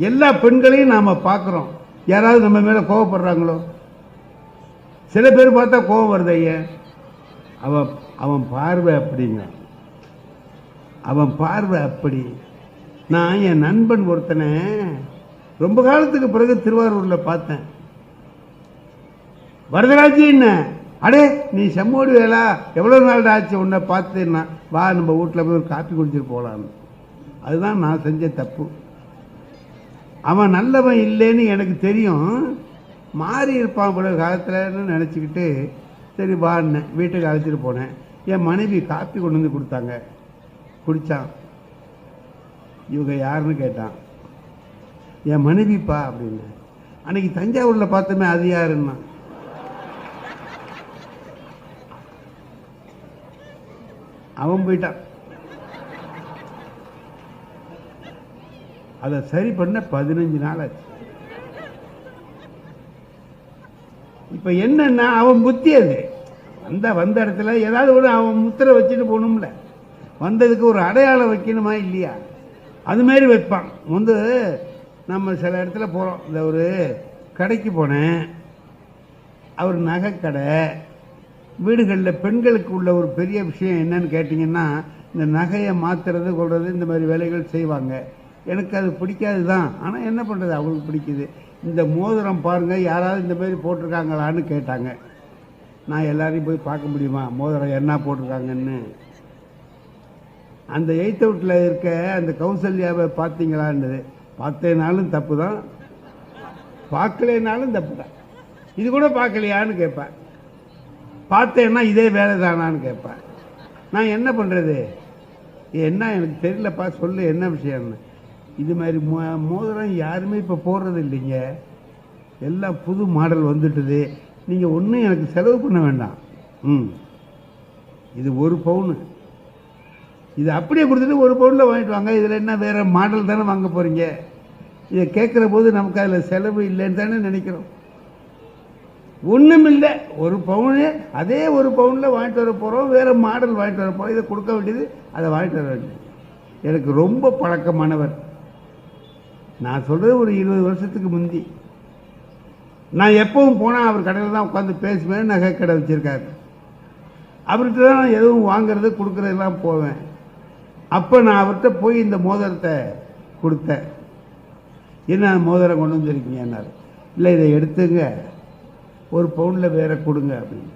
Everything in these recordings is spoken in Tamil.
எல்லா பெண்களையும் நாம பார்க்கிறோம். யாராவது நம்ம மேல கோவப்படுறாங்களோ? சில பேர் பார்த்தா கோவம் வருது. ஐயா, அவன் பார்வை அப்படிங்க, அவன் பார்வை அப்படி. நான் என் நண்பன் ஒருத்தனை ரொம்ப காலத்துக்கு பிறகு திருவாரூர்ல பார்த்தேன். வரதராஜி, என்ன அடே நீ செம்மோடி வேலா, எவ்வளவு நாள் ஆச்சு உன்னை பார்த்துன்னா, வா நம்ம வீட்டில் போய் ஒரு காப்பி குடிச்சிட்டு போகலான்னு. அதுதான் நான் செஞ்ச தப்பு. அவன் நல்லவன் இல்லைன்னு எனக்கு தெரியும், மாறி இருப்பான் போல காலத்துலன்னு நினச்சிக்கிட்டு சரி வான்னு வீட்டுக்கு அழைச்சிட்டு போனேன். என் மனைவி காப்பி கொண்டு வந்து கொடுத்தாங்க, குடித்தான். இவங்க யாருன்னு கேட்டான். என் மனைவிப்பா அப்படின்னு. அன்னைக்கு தஞ்சாவூரில் பார்த்தோமே, அது யாருன்னா அவன் போயிட்டான். அதை சரி பண்ண 15 நாள் ஆச்சு. இப்ப என்னன்னா அவன் புத்தி அது வந்த இடத்துல ஏதாவது ஒரு அவன் முத்திரை வச்சுட்டு போகணும்ல, வந்ததுக்கு ஒரு அடையாளம் வைக்கணுமா இல்லையா? அது மாதிரி வைப்பான். நம்ம சில இடத்துல போகிறோம். இந்த ஒரு கடைக்கு போனேன், அவர் நகை கடை. வீடுகளில் பெண்களுக்கு உள்ள ஒரு பெரிய விஷயம் என்னன்னு கேட்டிங்கன்னா, இந்த நகையை மாற்றுறது கொள்வது இந்த மாதிரி வேலைகள் செய்வாங்க. எனக்கு அது பிடிக்காது தான், ஆனால் என்ன பண்ணுறது, அவங்களுக்கு பிடிக்குது. இந்த மோதிரம் பாருங்கள், யாராவது இந்த மாதிரி போட்டிருக்காங்களான்னு கேட்டாங்க. நான் எல்லாரையும் போய் பார்க்க முடியுமா மோதிரம் என்ன போட்டிருக்காங்கன்னு? அந்த எய்த் அவுட்டில் இருக்க அந்த கௌசல்யாவை பார்த்தீங்களான்னு. பார்த்தேனாலும் தப்பு தான், பார்க்கலைனாலும் தப்பு தான். இது கூட பார்க்கலையான்னு கேட்பேன். பார்த்தேன்னா இதே வேலை தானான்னு கேட்பேன். நான் என்ன பண்ணுறது? என்ன எனக்கு தெரியலப்பா, சொல்லு என்ன விஷயம்னு. இது மாதிரி மோதிரம் யாருமே இப்போ போடுறது இல்லைங்க, எல்லாம் புது மாடல் வந்துட்டுது. நீங்கள் ஒன்றும் எனக்கு செலவு பண்ண வேண்டாம். இது 1 பவுனு, இது அப்படியே கொடுத்துட்டு 1 பவுனில் வாங்கிட்டு வாங்க. இதில் என்ன வேறு மாடல் தானே வாங்க போகிறீங்க? இதை கேட்குற போது நமக்கு அதில் செலவு இல்லைன்னு தானே நினைக்கிறோம். ஒன்றும் இல்லை, 1 பவுனு, அதே 1 பவுனில் வாங்கிட்டு வர போகிறோம், வேறு மாடல் வாங்கிட்டு வர போகிறோம். இதை கொடுக்க வேண்டியது, அதை வாங்கிட்டு வர வேண்டியது. எனக்கு ரொம்ப பழக்கமானவர். நான் சொல்கிறது ஒரு 20 வருஷத்துக்கு முந்தி. நான் எப்பவும் போனால் அவர் கடையில் தான் உட்காந்து பேசுவேன். நகை கடை வச்சுருக்காரு. அவர்கிட்ட தான் நான் எதுவும் வாங்கிறது கொடுக்குறதெல்லாம் போவேன். அப்போ நான் அவர்கிட்ட போய் இந்த மோதிரத்தை கொடுத்தேன். என்ன மோதிரம் கொண்டு வந்துருக்கீங்கன்னாரு. இல்லை, இதை எடுத்துங்க, 1 பவுனில் வேற கொடுங்க அப்படின்னு.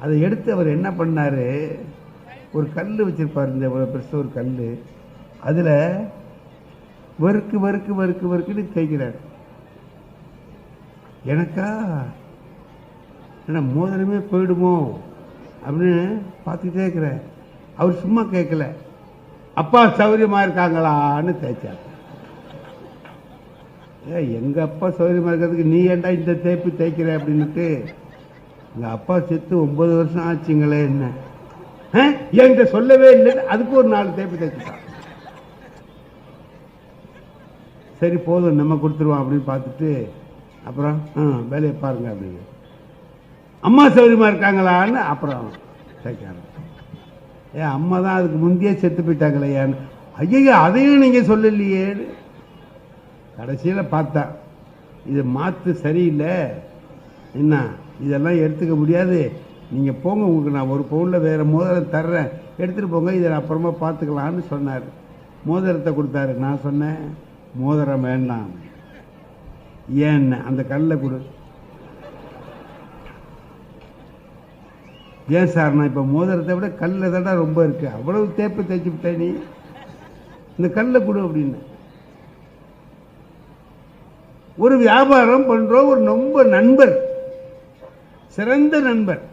அதை எடுத்து அவர் என்ன பண்ணார், ஒரு கல் வச்சுருப்பார், இந்த இவ்வளோ பெருசு ஒரு கல், அதில் வறுக்கு வறுக்கு வறுக்கு வறுக்குன்னு தேய்க்கிறார். எனக்கா என்ன மோதிரமே போயிடுமோ அப்படின்னு பார்த்துக்கிட்டே இருக்கிறேன். அவர் சும்மா கேட்கல, அப்பா சௌகரியமாக இருக்காங்களான்னு தேய்ச்சார். எங்கள் அப்பா சௌகரியமாக இருக்கிறதுக்கு நீ ஏன்டா இந்த தேய்ப்பு தேய்க்கிற அப்படின்னுட்டு. எங்கள் அப்பா செத்து 9 வருஷம் ஆச்சுங்களே, என்ன என்கிட்ட சொல்லவே இல்லைன்னு அதுக்கு ஒரு 4 தேய்ப்பு தேய்ச்சிட்டான். சரி போதும் நம்ம கொடுத்துருவோம் அப்படின்னு பார்த்துட்டு அப்புறம் வேலையை பாருங்க அப்படின்னு. அம்மா சௌகரியமாக இருக்காங்களான்னு அப்புறம் தேய்க்காரு. அம்மா தான் அதுக்கு முந்தையே செத்து போயிட்டாங்களேயான்னு. ஐயோ அதையும் நீங்கள் சொல்லலையேன்னு. கடைசியில் பார்த்தா இது மாற்று சரியில்லை, என்ன இதெல்லாம் எடுத்துக்க முடியாது, நீங்கள் போங்க, உங்களுக்கு நான் 1 பவுனில் வேறு மோதிரம் தர்றேன், எடுத்துகிட்டு போங்க, இதை அப்புறமா பார்த்துக்கலான்னு சொன்னார். மோதிரத்தை கொடுத்தாரு. நான் சொன்னேன், மோதிரம் வேண்டாம். ஏன்னு? அந்த கல்லை கொடு. ஏன் சார், நான் இப்போ மோதிரத்தை விட கல்லை தானே ரொம்ப இருக்கு, அவ்வளவு தேய்ப்பு தேய்ச்சி விட்டேன், நீ இந்த கல்லை கொடு அப்படின்னு. ஒரு வியாபாரம் பண்றோம், ஒரு ரொம்ப நண்பர், சிறந்த நண்பர்.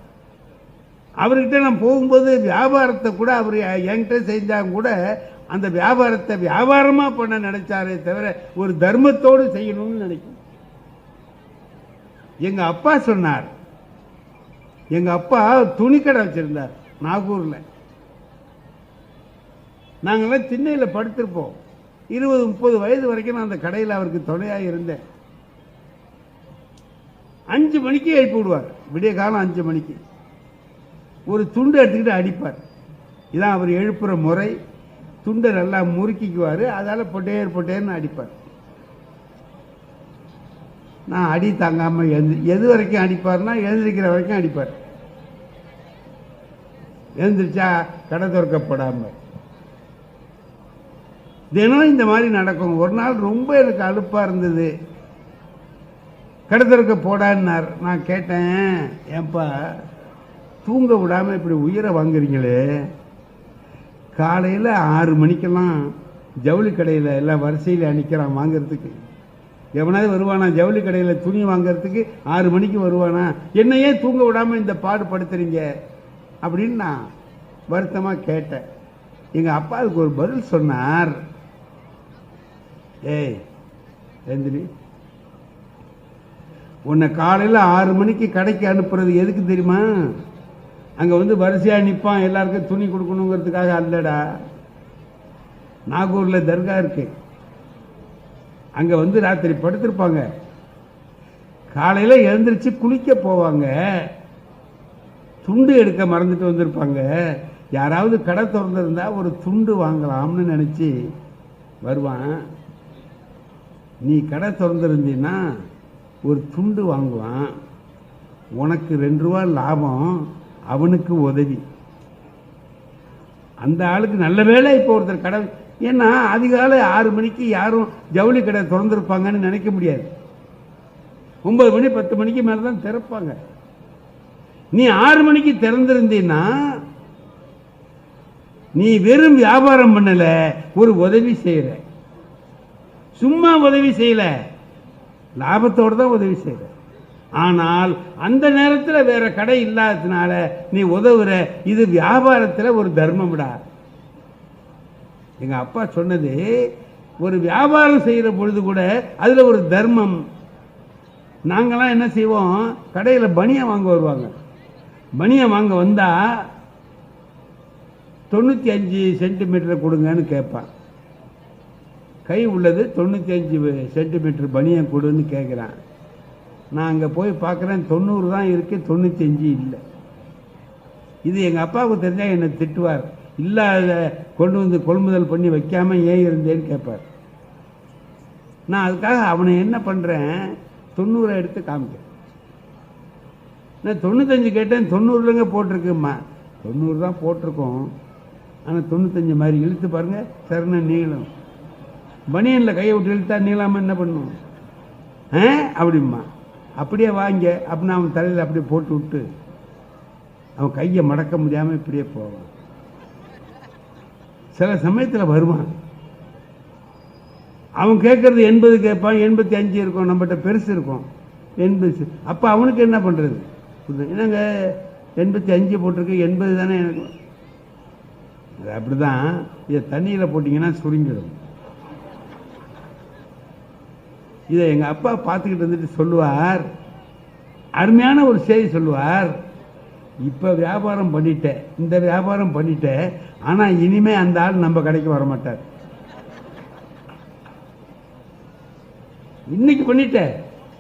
அவர்கிட்ட நான் போகும்போது வியாபாரத்தை கூட அவர் என்கிட்ட செஞ்சாங்க கூட அந்த வியாபாரத்தை வியாபாரமா பண்ண நினைச்சாரே தவிர ஒரு தர்மத்தோடு செய்யணும்னு நினைக்கும். எங்க அப்பா சொன்னார், எங்க அப்பா துணிக்கடை வச்சிருந்தார் நாகூர்ல. நாங்கெல்லாம் திண்ணையில் படுத்திருப்போம். 20-30 வயது வரைக்கும் நான் அந்த கடையில் அவருக்கு துணையாக இருந்தேன். 5 மணிக்கு எழுப்பி விடுவார், விடிய காலம் 5 மணிக்கு. ஒரு துண்டு எடுத்துக்கிட்டு அடிப்பார். இதான் அவர் எழுப்புற முறை. துண்டை நல்லா முறுக்கிக்குவார், அதால் பொட்டேர்னு அடிப்பார். நான் அடி தாங்காமல் எது வரைக்கும் அடிப்பார்னா எழுந்திருக்கிற வரைக்கும் அடிப்பார். எழுந்திரிச்சா கடை திறக்கப்படாமல். தினம் இந்த மாதிரி நடக்கும். ஒரு நாள் ரொம்ப எனக்கு அலுப்பாக இருந்தது, கடை திறக்க போடான்னார். நான் கேட்டேன், ஏன்பா தூங்க விடாமல் இப்படி உயிரை வாங்குறீங்களே, காலையில் 6 மணிக்கெல்லாம் ஜவுளி கடையில் எல்லாம் வரிசையில் அணிக்கிறான் வாங்கிறதுக்கு. எவனாவது வருவானா ஜவுளி கடையில் துணி வாங்கிறதுக்கு? 6 மணிக்கு வருவானா? என்னையே தூங்க விடாமல் இந்த பாடுபடுத்துறீங்க அப்படின்னு நான் வருத்தமாக கேட்டேன். எங்கள் அப்பா அதுக்கு ஒரு பதில் சொன்னார். ஏய் எந்திரி, உன்னை காலையில் 6 மணிக்கு கடைக்கு அனுப்புறது எதுக்கு தெரியுமா? அங்கே வந்து வரிசையாக நிற்பான், எல்லாருக்கும் துணி கொடுக்கணுங்கிறதுக்காக அல்லடா. நாகூரில் தர்கா இருக்கு, அங்கே வந்து ராத்திரி படுத்திருப்பாங்க, காலையில் எழுந்திரிச்சு குளிக்க போவாங்க, துண்டு எடுக்க மறந்துட்டு வந்திருப்பாங்க. யாராவது கடை திறந்திருந்தா ஒரு துண்டு வாங்கலாம்னு நினச்சி வருவான். நீ கடை திறந்துருந்தீன்னா ஒரு துண்டு வாங்குவான், உனக்கு 2 ரூபா லாபம், அவனுக்கு உதவி. அந்த ஆளுக்கு நல்ல வேலை. இப்போ ஒருத்தர் கடை, ஏன்னா அதிகாலை 6 மணிக்கு யாரும் ஜவுளி கடை திறந்துருப்பாங்கன்னு நினைக்க முடியாது. 9 மணி 10 மணிக்கு மேலே தான் திறப்பாங்க. நீ 6 மணிக்கு திறந்திருந்தீன்னா நீ வெறும் வியாபாரம் பண்ணல, ஒரு உதவி செய்யற. சும்மா உதவி செய்யல, லாபத்தோடு தான் உதவி செய்யற. ஆனால் அந்த நேரத்தில் வேற கடை இல்லாததுனால நீ உதவுற. இது வியாபாரத்தில் ஒரு தர்மம்டா. எங்க அப்பா சொன்னது, ஒரு வியாபாரம் செய்யற பொழுது கூட அதுல ஒரு தர்மம். நாங்கெல்லாம் என்ன செய்வோம், கடையில் பனியை வாங்க வருவாங்க. பனியை வாங்க வந்தா 95 சென்டிமீட்டர் கொடுங்கன்னு கேட்பான். கை உள்ளது 95 சென்டிமீட்டர் பனியை கொடுன்னு கேட்குறான். நான் அங்கே போய் பார்க்குறேன், 90 தான் இருக்கு, 95 இல்லை. இது எங்கள் அப்பாவுக்கு தெரிஞ்சால் என்னை திட்டுவார். இல்லாத கொண்டு வந்து கொள்முதல் பண்ணி வைக்காம ஏன் இருந்தேன்னு கேட்பார். நான் அதுக்காக அவனை என்ன பண்ணுறேன், 90 எடுத்து காமிக்கிறேன். நான் 95 கேட்டேன், 90லங்க போட்டிருக்குமா. 90 தான் போட்டிருக்கோம், ஆனால் 95 மாதிரி இழுத்து பாருங்க, சரண நீளம். பனியனில் கையை விட்டு இழுத்தா நீளாமல் என்ன பண்ணும் அப்படிம்மா. அப்படியே வாங்க அப்படின்னு அவன் தலையில் அப்படியே போட்டு விட்டு அவன் கையை மடக்க முடியாமல் இப்படியே போவான். சில சமயத்தில் வருவான், அவன் கேட்கறது 80 கேட்பான், 85 இருக்கும், நம்மகிட்ட பெருசு இருக்கும் 80. அப்போ அவனுக்கு என்ன பண்ணுறது? என்னங்க 85 போட்டிருக்கு, 80 தானே எனக்கு. அப்படிதான், இதை தண்ணியில் போட்டிங்கன்னா சுருங்கிடும். இதை எங்கள் அப்பா பார்த்துக்கிட்டு வந்துட்டு சொல்லுவார், அருமையான ஒரு செய்தி சொல்லுவார். இப்போ வியாபாரம் பண்ணிட்டேன், இந்த வியாபாரம் பண்ணிட்டேன், ஆனால் இனிமே அந்த ஆள் நம்ம கடைக்கு வர மாட்டார். இன்னைக்கு பண்ணிட்டேன்,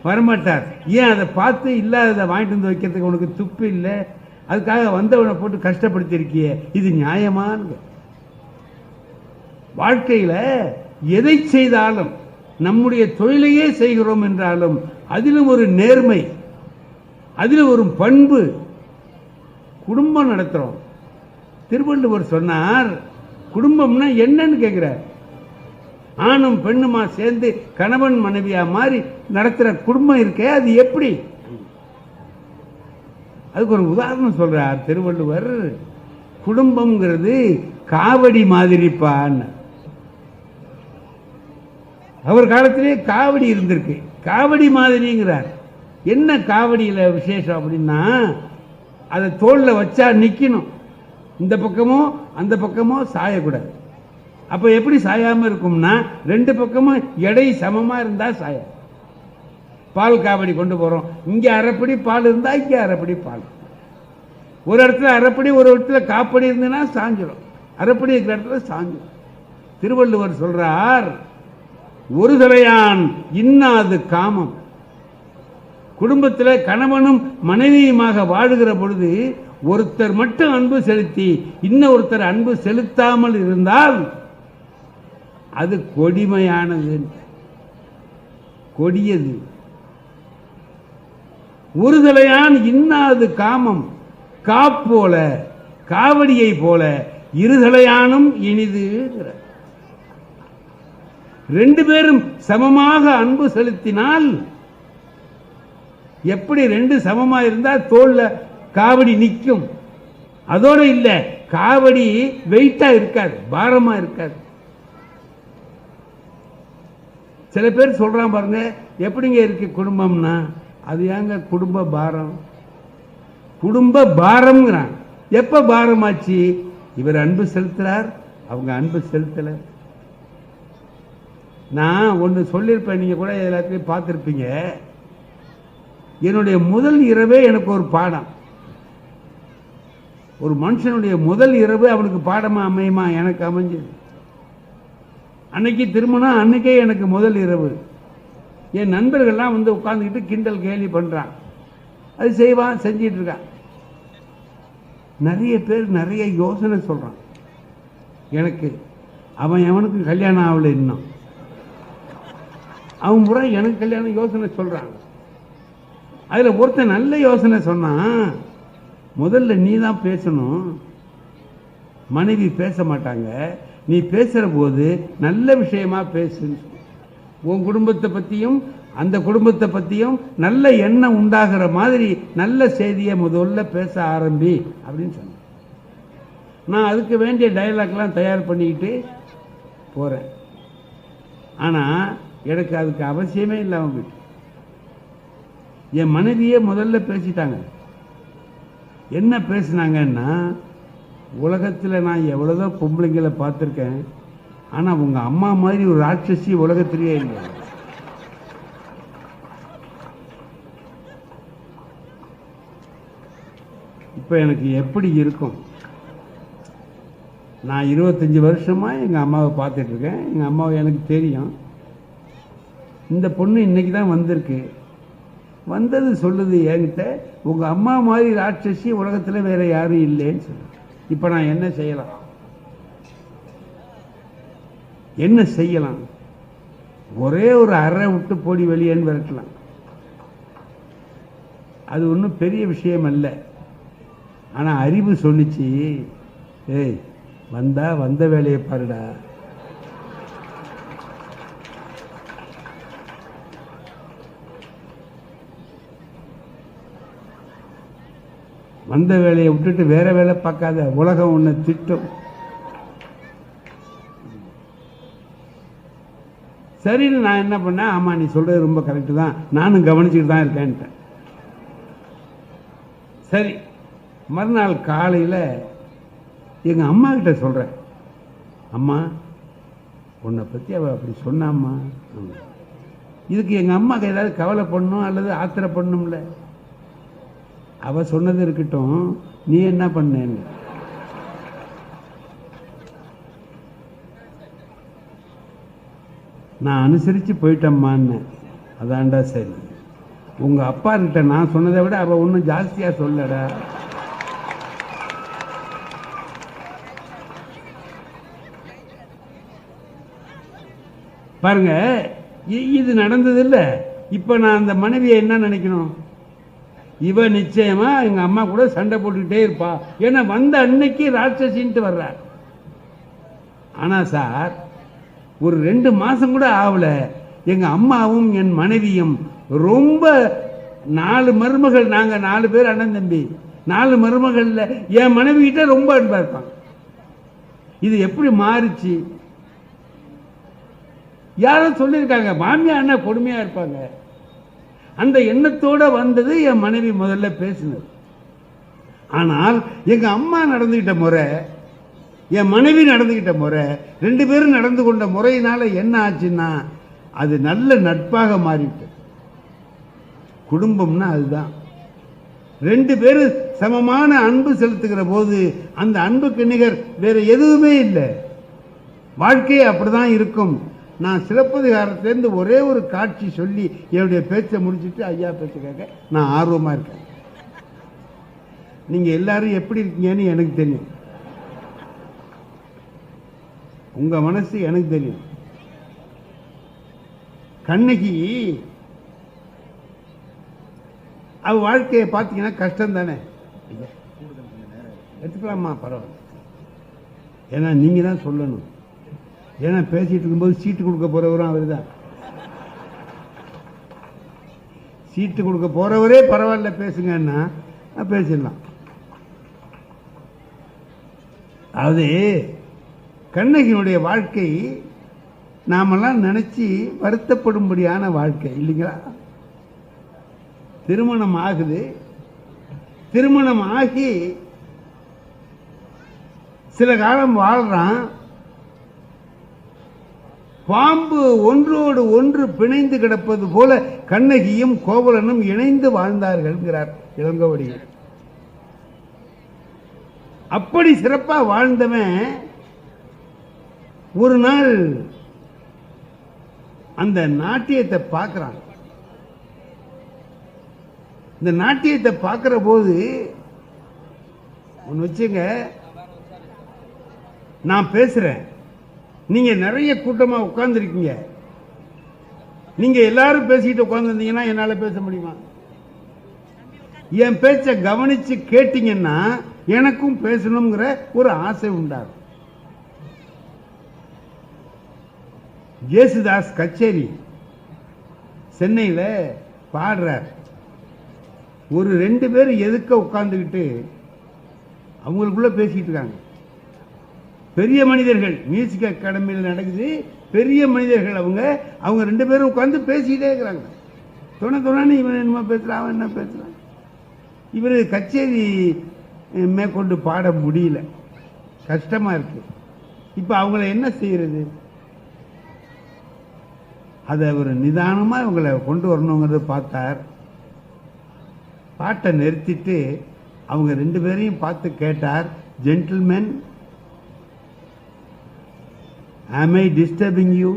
வரமாட்டார். ஏன்? அதை பார்த்து இல்லாததை வாங்கிட்டு வந்து வைக்கிறதுக்கு உனக்கு துப்பு இல்லை, அதுக்காக வந்தவனை போட்டு கஷ்டப்படுத்திருக்கிய, இது நியாயமானு. வாழ்க்கையில் எதை செய்தாலும், நம்முடைய தொழிலையே செய்கிறோம் என்றாலும் அதிலும் ஒரு நேர்மை, அதில் ஒரு பண்பு. குடும்பம் நடத்துகிறோம். திருவள்ளுவர் சொன்னார், குடும்பம்னா என்னன்னு கேட்கிறார். ஆணும் பெண்ணுமா சேர்ந்து கணவன் மனைவியா மாதிரி நடத்துகிற குடும்பம் இருக்கே, அது எப்படி? அதுக்கு ஒரு உதாரணம் சொல்றார் திருவள்ளுவர். குடும்பம்ங்கிறது காவடி மாதிரிப்பான்னு. அவர் காலத்திலே காவடி இருந்திருக்கு, காவடி மாதிரிங்கிறார். என்ன காவடியில் விசேஷம் அப்படின்னா, அதை தோளில் வச்சா நிற்கணும், இந்த பக்கமோ அந்த பக்கமோ சாயக்கூடாது. அப்போ எப்படி சாயாமல் இருக்கும்னா, 2 பக்கமும் எடை சமமாக இருந்தால் சாயம். பால் காவடி கொண்டு போகிறோம், இங்கே அரைப்படி பால் இருந்தால் இங்கே அரைப்படி பால். ஒரு இடத்துல அரைப்படி, ஒரு இடத்துல காப்படி இருந்ததுன்னா சாஞ்சிடும், அரைப்படி இருக்கிற இடத்துல சாஞ்சிடும். திருவள்ளுவர் சொல்றார், ஒரு தலையான் இன்னாது காமம். குடும்பத்தில் கணவனும் மனைவியுமாக வாழுகிற பொழுது ஒருத்தர் மட்டும் அன்பு செலுத்தி இன்னொருத்தர் அன்பு செலுத்தாமல் இருந்தால் அது கொடிமையானது, கொடியது. ஒருதலையான் இன்னாது காமம் காப்போல காவடியை போல இருதலையானும் இனிது. ரெண்டு பேரும் சமமாக அன்பு செலுத்தினால், எப்படி ரெண்டு சமமா இருந்தா தோல்ல காவடி நிற்கும். அதோட இல்ல, காவடி வெயிட்டா இருக்காது, பாரமா இருக்காது. சில பேர் சொல்றான் பாருங்க, எப்படிங்க இருக்கு குடும்பம்னா, அது ஏங்க குடும்ப பாரம், குடும்ப பாரம்ங்கிறான். எப்ப பாரமாச்சு? இவர் அன்பு செலுத்துறார், அவங்க அன்பு செலுத்தல. நான் ஒன்று சொல்லியிருப்பேன், நீங்க கூட எல்லாத்தையும் பார்த்துருப்பீங்க. என்னுடைய முதல் இரவே எனக்கு ஒரு பாடம். ஒரு மனுஷனுடைய முதல் இரவு அவனுக்கு பாடமா அமையுமா? எனக்கு அமைஞ்சது. அன்னைக்கு திருமணம், அன்னைக்கே எனக்கு முதல் இரவு. என் நண்பர்கள்லாம் வந்து உட்காந்துக்கிட்டு கிண்டல் கேலி பண்றான். அது செய்வான், செஞ்சிட்டு இருக்கான். நிறைய பேர் நிறைய யோசனை சொல்றான். எனக்கு அவன் எவனுக்கு கல்யாணம் ஆகல, இன்னும் அவன் முறை எனக்கு கல்யாணம் யோசனை சொல்றான். அதுல ஒருத்தன் நல்ல யோசனை சொன்னான், முதல்ல நீ தான் பேசணும், மனைவி பேச மாட்டாங்க, நீ பேசுற போது நல்ல விஷயமா பேசு, உன் குடும்பத்தை பத்தியும் அந்த குடும்பத்தை பத்தியும் நல்ல எண்ணம் உண்டாகிற மாதிரி நல்ல செய்தியை முதல்ல பேச ஆரம்பி அப்படின்னு சொன்னேன். நான் அதுக்கு வேண்டிய டயலாக்லாம் தயார் பண்ணிக்கிட்டு போறேன். ஆனா எனக்கு அதுக்கு அவசியமே இல்லை. அவங்க என் மனைவியே முதல்ல பேசிட்டாங்க. என்ன பேசினாங்கன்னா, உலகத்தில் நான் எவ்வளோதோ பொம்பளைங்களை பார்த்துருக்கேன், ஆனால் உங்க அம்மா மாதிரி ஒரு ராட்சசி உலகத்திலேயே இல்லை. இப்போ எனக்கு எப்படி இருக்கும்? நான் 25 வருஷமா எங்கள் அம்மாவை பார்த்துட்டு இருக்கேன். எங்கள் அம்மாவை எனக்கு தெரியும். இந்த பொண்ணு இன்னைக்கு தான் வந்திருக்கு. வந்தது சொல்லுது என்கிட்ட, உங்கள் அம்மா மாதிரி ராட்சசி உலகத்தில் வேற யாரும் இல்லைன்னு சொல்லு. இப்போ நான் என்ன செய்யலாம்? என்ன செய்யலாம்? ஒரே ஒரு அறை விட்டு போடி வெளியேன்னு விரட்டலாம். அது ஒன்றும் பெரிய விஷயம் அல்ல. ஆனால் அறிவு சொல்லிச்சு, ஏய் வந்தா வந்த வேலையை பாருடா, வந்த வேலையை விட்டுட்டு வேற வேலை பார்க்காத, உலகம் ஒன்று திட்டம். சரின்னு நான் என்ன பண்ணேன், ஆமா நீ சொல்றது ரொம்ப கரெக்டு தான், நானும் கவனிச்சுட்டு தான் இருக்கேன்ட்டேன். சரி, மறுநாள் காலையில் எங்கள் அம்மா கிட்ட சொல்கிறேன், அம்மா உன்னை பற்றி அவள் அப்படி சொன்னாம்மா. இதுக்கு எங்கள் அம்மாவுக்கு ஏதாவது கவலை பண்ணணும் அல்லது ஆத்திரப்படணும்ல. அவ சொன்னது இருக்கட்டும், நீ என்ன பண்ணேன்னு. நான் அனுசரித்து போயிட்டம்மான்னு. அதான்டா சரி. உங்கள் அப்பா கிட்ட நான் சொன்னதை விட அவள் ஒன்றும் ஜாஸ்தியாக சொல்லடா. பாருங்க, இது நடந்தது இல்லை. இப்போ நான் அந்த மனைவியை என்ன நினைக்கணும்? இவ நிச்சயமா எங்க அம்மா கூட சண்டை போட்டுக்கிட்டே இருப்பா, ஏன்னா வந்த அன்னைக்கு ராட்சசின்ட்டு வர்ற. ஆனா சார், ஒரு 2 மாசம் கூட ஆகல, எங்க அம்மாவும் என் மனைவியும் ரொம்ப 4 மருமகள், நாங்க 4 பேர் அண்ணன் தம்பி, 4 மருமகள்ல என் மனைவி கிட்ட ரொம்ப அன்பா இருப்பாங்க. இது எப்படி மாறுச்சு? யாரும் சொல்லியிருக்காங்க மாமியா அண்ணா கொடுமையா இருப்பாங்க. அந்த எண்ணத்தோட வந்தது என் மனைவி முதல்ல பேசினது. ஆனால் எங்க அம்மா நடந்துகிட்ட முறை, என் மனைவி நடந்துகிட்ட முறை, 2 பேரும் நடந்து கொண்ட முறையினால என்ன ஆச்சுன்னா, அது நல்ல நட்பாக மாறிட்டு. குடும்பம்னா அதுதான். 2 பேரும் சமமான அன்பு செலுத்துகிற போது அந்த அன்புக்கு நிகர் வேற எதுவுமே இல்லை. வாழ்க்கையே அப்படிதான் இருக்கும். நான் சிலப்பதிகாரத்திலேருந்து ஒரே ஒரு காட்சி சொல்லி என்னுடைய பேச்சை முடிச்சுட்டு ஐயா பேச்ச கேட்க நான் ஆர்வமாக இருக்கேன். நீங்கள் எல்லாரும் எப்படி இருக்கீங்கன்னு எனக்கு தெரியும். உங்கள் மனசு எனக்கு தெரியும். கண்ணகி அவ வாழ்க்கையை பார்த்தீங்கன்னா கஷ்டம் தானே. எடுத்துக்கலாமா? பரவாயில்ல. ஏன்னா நீங்கள் தான் சொல்லணும். ஏன்னா பேசிகிட்டு இருக்கும்போது சீட்டு கொடுக்க போகிறவரும் அவர் தான். சீட்டு கொடுக்க போகிறவரே பரவாயில்ல பேசுங்கன்னா பேசிடலாம். அது கண்ணகியினுடைய வாழ்க்கை நாமெல்லாம் நினச்சி வருத்தப்படும்படியான வாழ்க்கை இல்லைங்களா? திருமணம் ஆகுது. திருமணம் ஆகி சில காலம் வாழ்றான். பாம்பு ஒன்றோடு ஒன்று பிணைந்து கிடப்பது போல கண்ணகியும் கோவலனும் இணைந்து வாழ்ந்தார்கள் இளங்கோவடிகள். அப்படி சிறப்பா வாழ்ந்தவன் ஒரு நாள் அந்த நாட்டியத்தை பார்க்கிறான். இந்த நாட்டியத்தை பார்க்கிற போது ஒன்று வச்சுங்க, நான் பேசுறேன், நீங்க நிறைய கூட்டமா உட்கார்ந்துருக்கீங்க. நீங்க எல்லாரும் பேசிட்டு உட்கார்ந்துருந்தீங்கன்னா என்னால பேச முடியுமா? என் பேச்ச கவனிச்சு கேட்டீங்கன்னா எனக்கும் பேசணுங்கிற ஒரு ஆசை உண்டாகும். ஜேசுதாஸ் கச்சேரி சென்னையில் பாடுறார். ஒரு 2 பேர் எதுக்க உட்கார்ந்துக்கிட்டு அவங்களுக்குள்ள பேசிட்டு இருக்காங்க. பெரிய மனிதர்கள், மியூசிக் அகாடமியில் நடக்குது. பெரிய மனிதர்கள் அவங்க 2 பேரும் உட்கார்ந்து பேசிக்கிட்டே இருக்கிறாங்க. துணைன்னு இவன் என்ன பேசுறான், அவன் என்ன பேசுறான். இவர் கச்சேரி மேற்கொண்டு பாட முடியல, கஷ்டமா இருக்கு. இப்போ அவங்கள என்ன செய்யறது? அதை ஒரு நிதானமாக இவங்களை கொண்டு வரணுங்கிறத பார்த்தார். பாட்டை நிறுத்திட்டு அவங்க 2 பேரையும் பார்த்து கேட்டார், gentleman, am I disturbing you?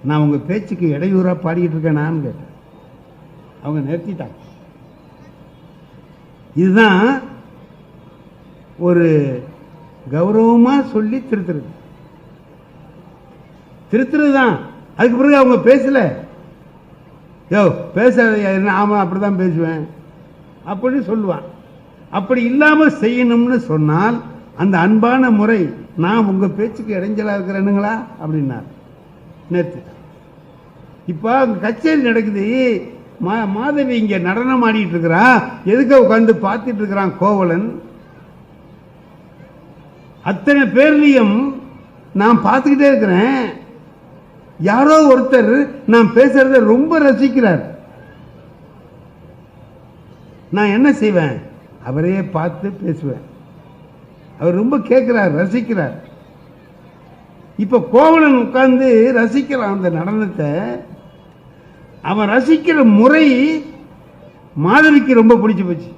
நான் உங்க பேச்சுக்கு இடையூறா பாடிக்கிட்டு இருக்கேன் நான் கேட்டேன். அவங்க நிறுத்திட்டாங்க. இதுதான் ஒரு கௌரவமா சொல்லி திருத்துறது தான். அதுக்கு பிறகு அவங்க பேசல. யோ பேசாத, ஆமா அப்படிதான் பேசுவேன் அப்படின்னு சொல்லுவான். அப்படி இல்லாம செய்யணும்னு சொன்னால் அந்த அன்பான முறை, நான் உங்க பேச்சுக்கு இடைஞ்சலா இருக்கிறேனுங்களா அப்படின்னார். நேற்று இப்போ அங்க கச்சேரி நடக்குது. மாதவி இங்க நடனம் ஆடிட்டு இருக்கிறான். எதுக்க உட்காந்து பார்த்துட்டு இருக்கிறான் கோவலன். அத்தனை பேர்லையும் நான் பார்த்துக்கிட்டே இருக்கிறேன். யாரோ ஒருத்தர் நான் பேசுறத ரொம்ப ரசிக்கிறார். நான் என்ன செய்வேன்? அவரையே பார்த்து பேசுவேன். அவர் ரொம்ப கேட்கிறார், ரசிக்கிறார். இப்ப கோவலன் உட்கார்ந்து ரசிக்கிறான் அந்த நடனத்தை. அவன் ரசிக்கிற முறை மாதவிக்கு ரொம்ப பிடிச்சு போச்சு.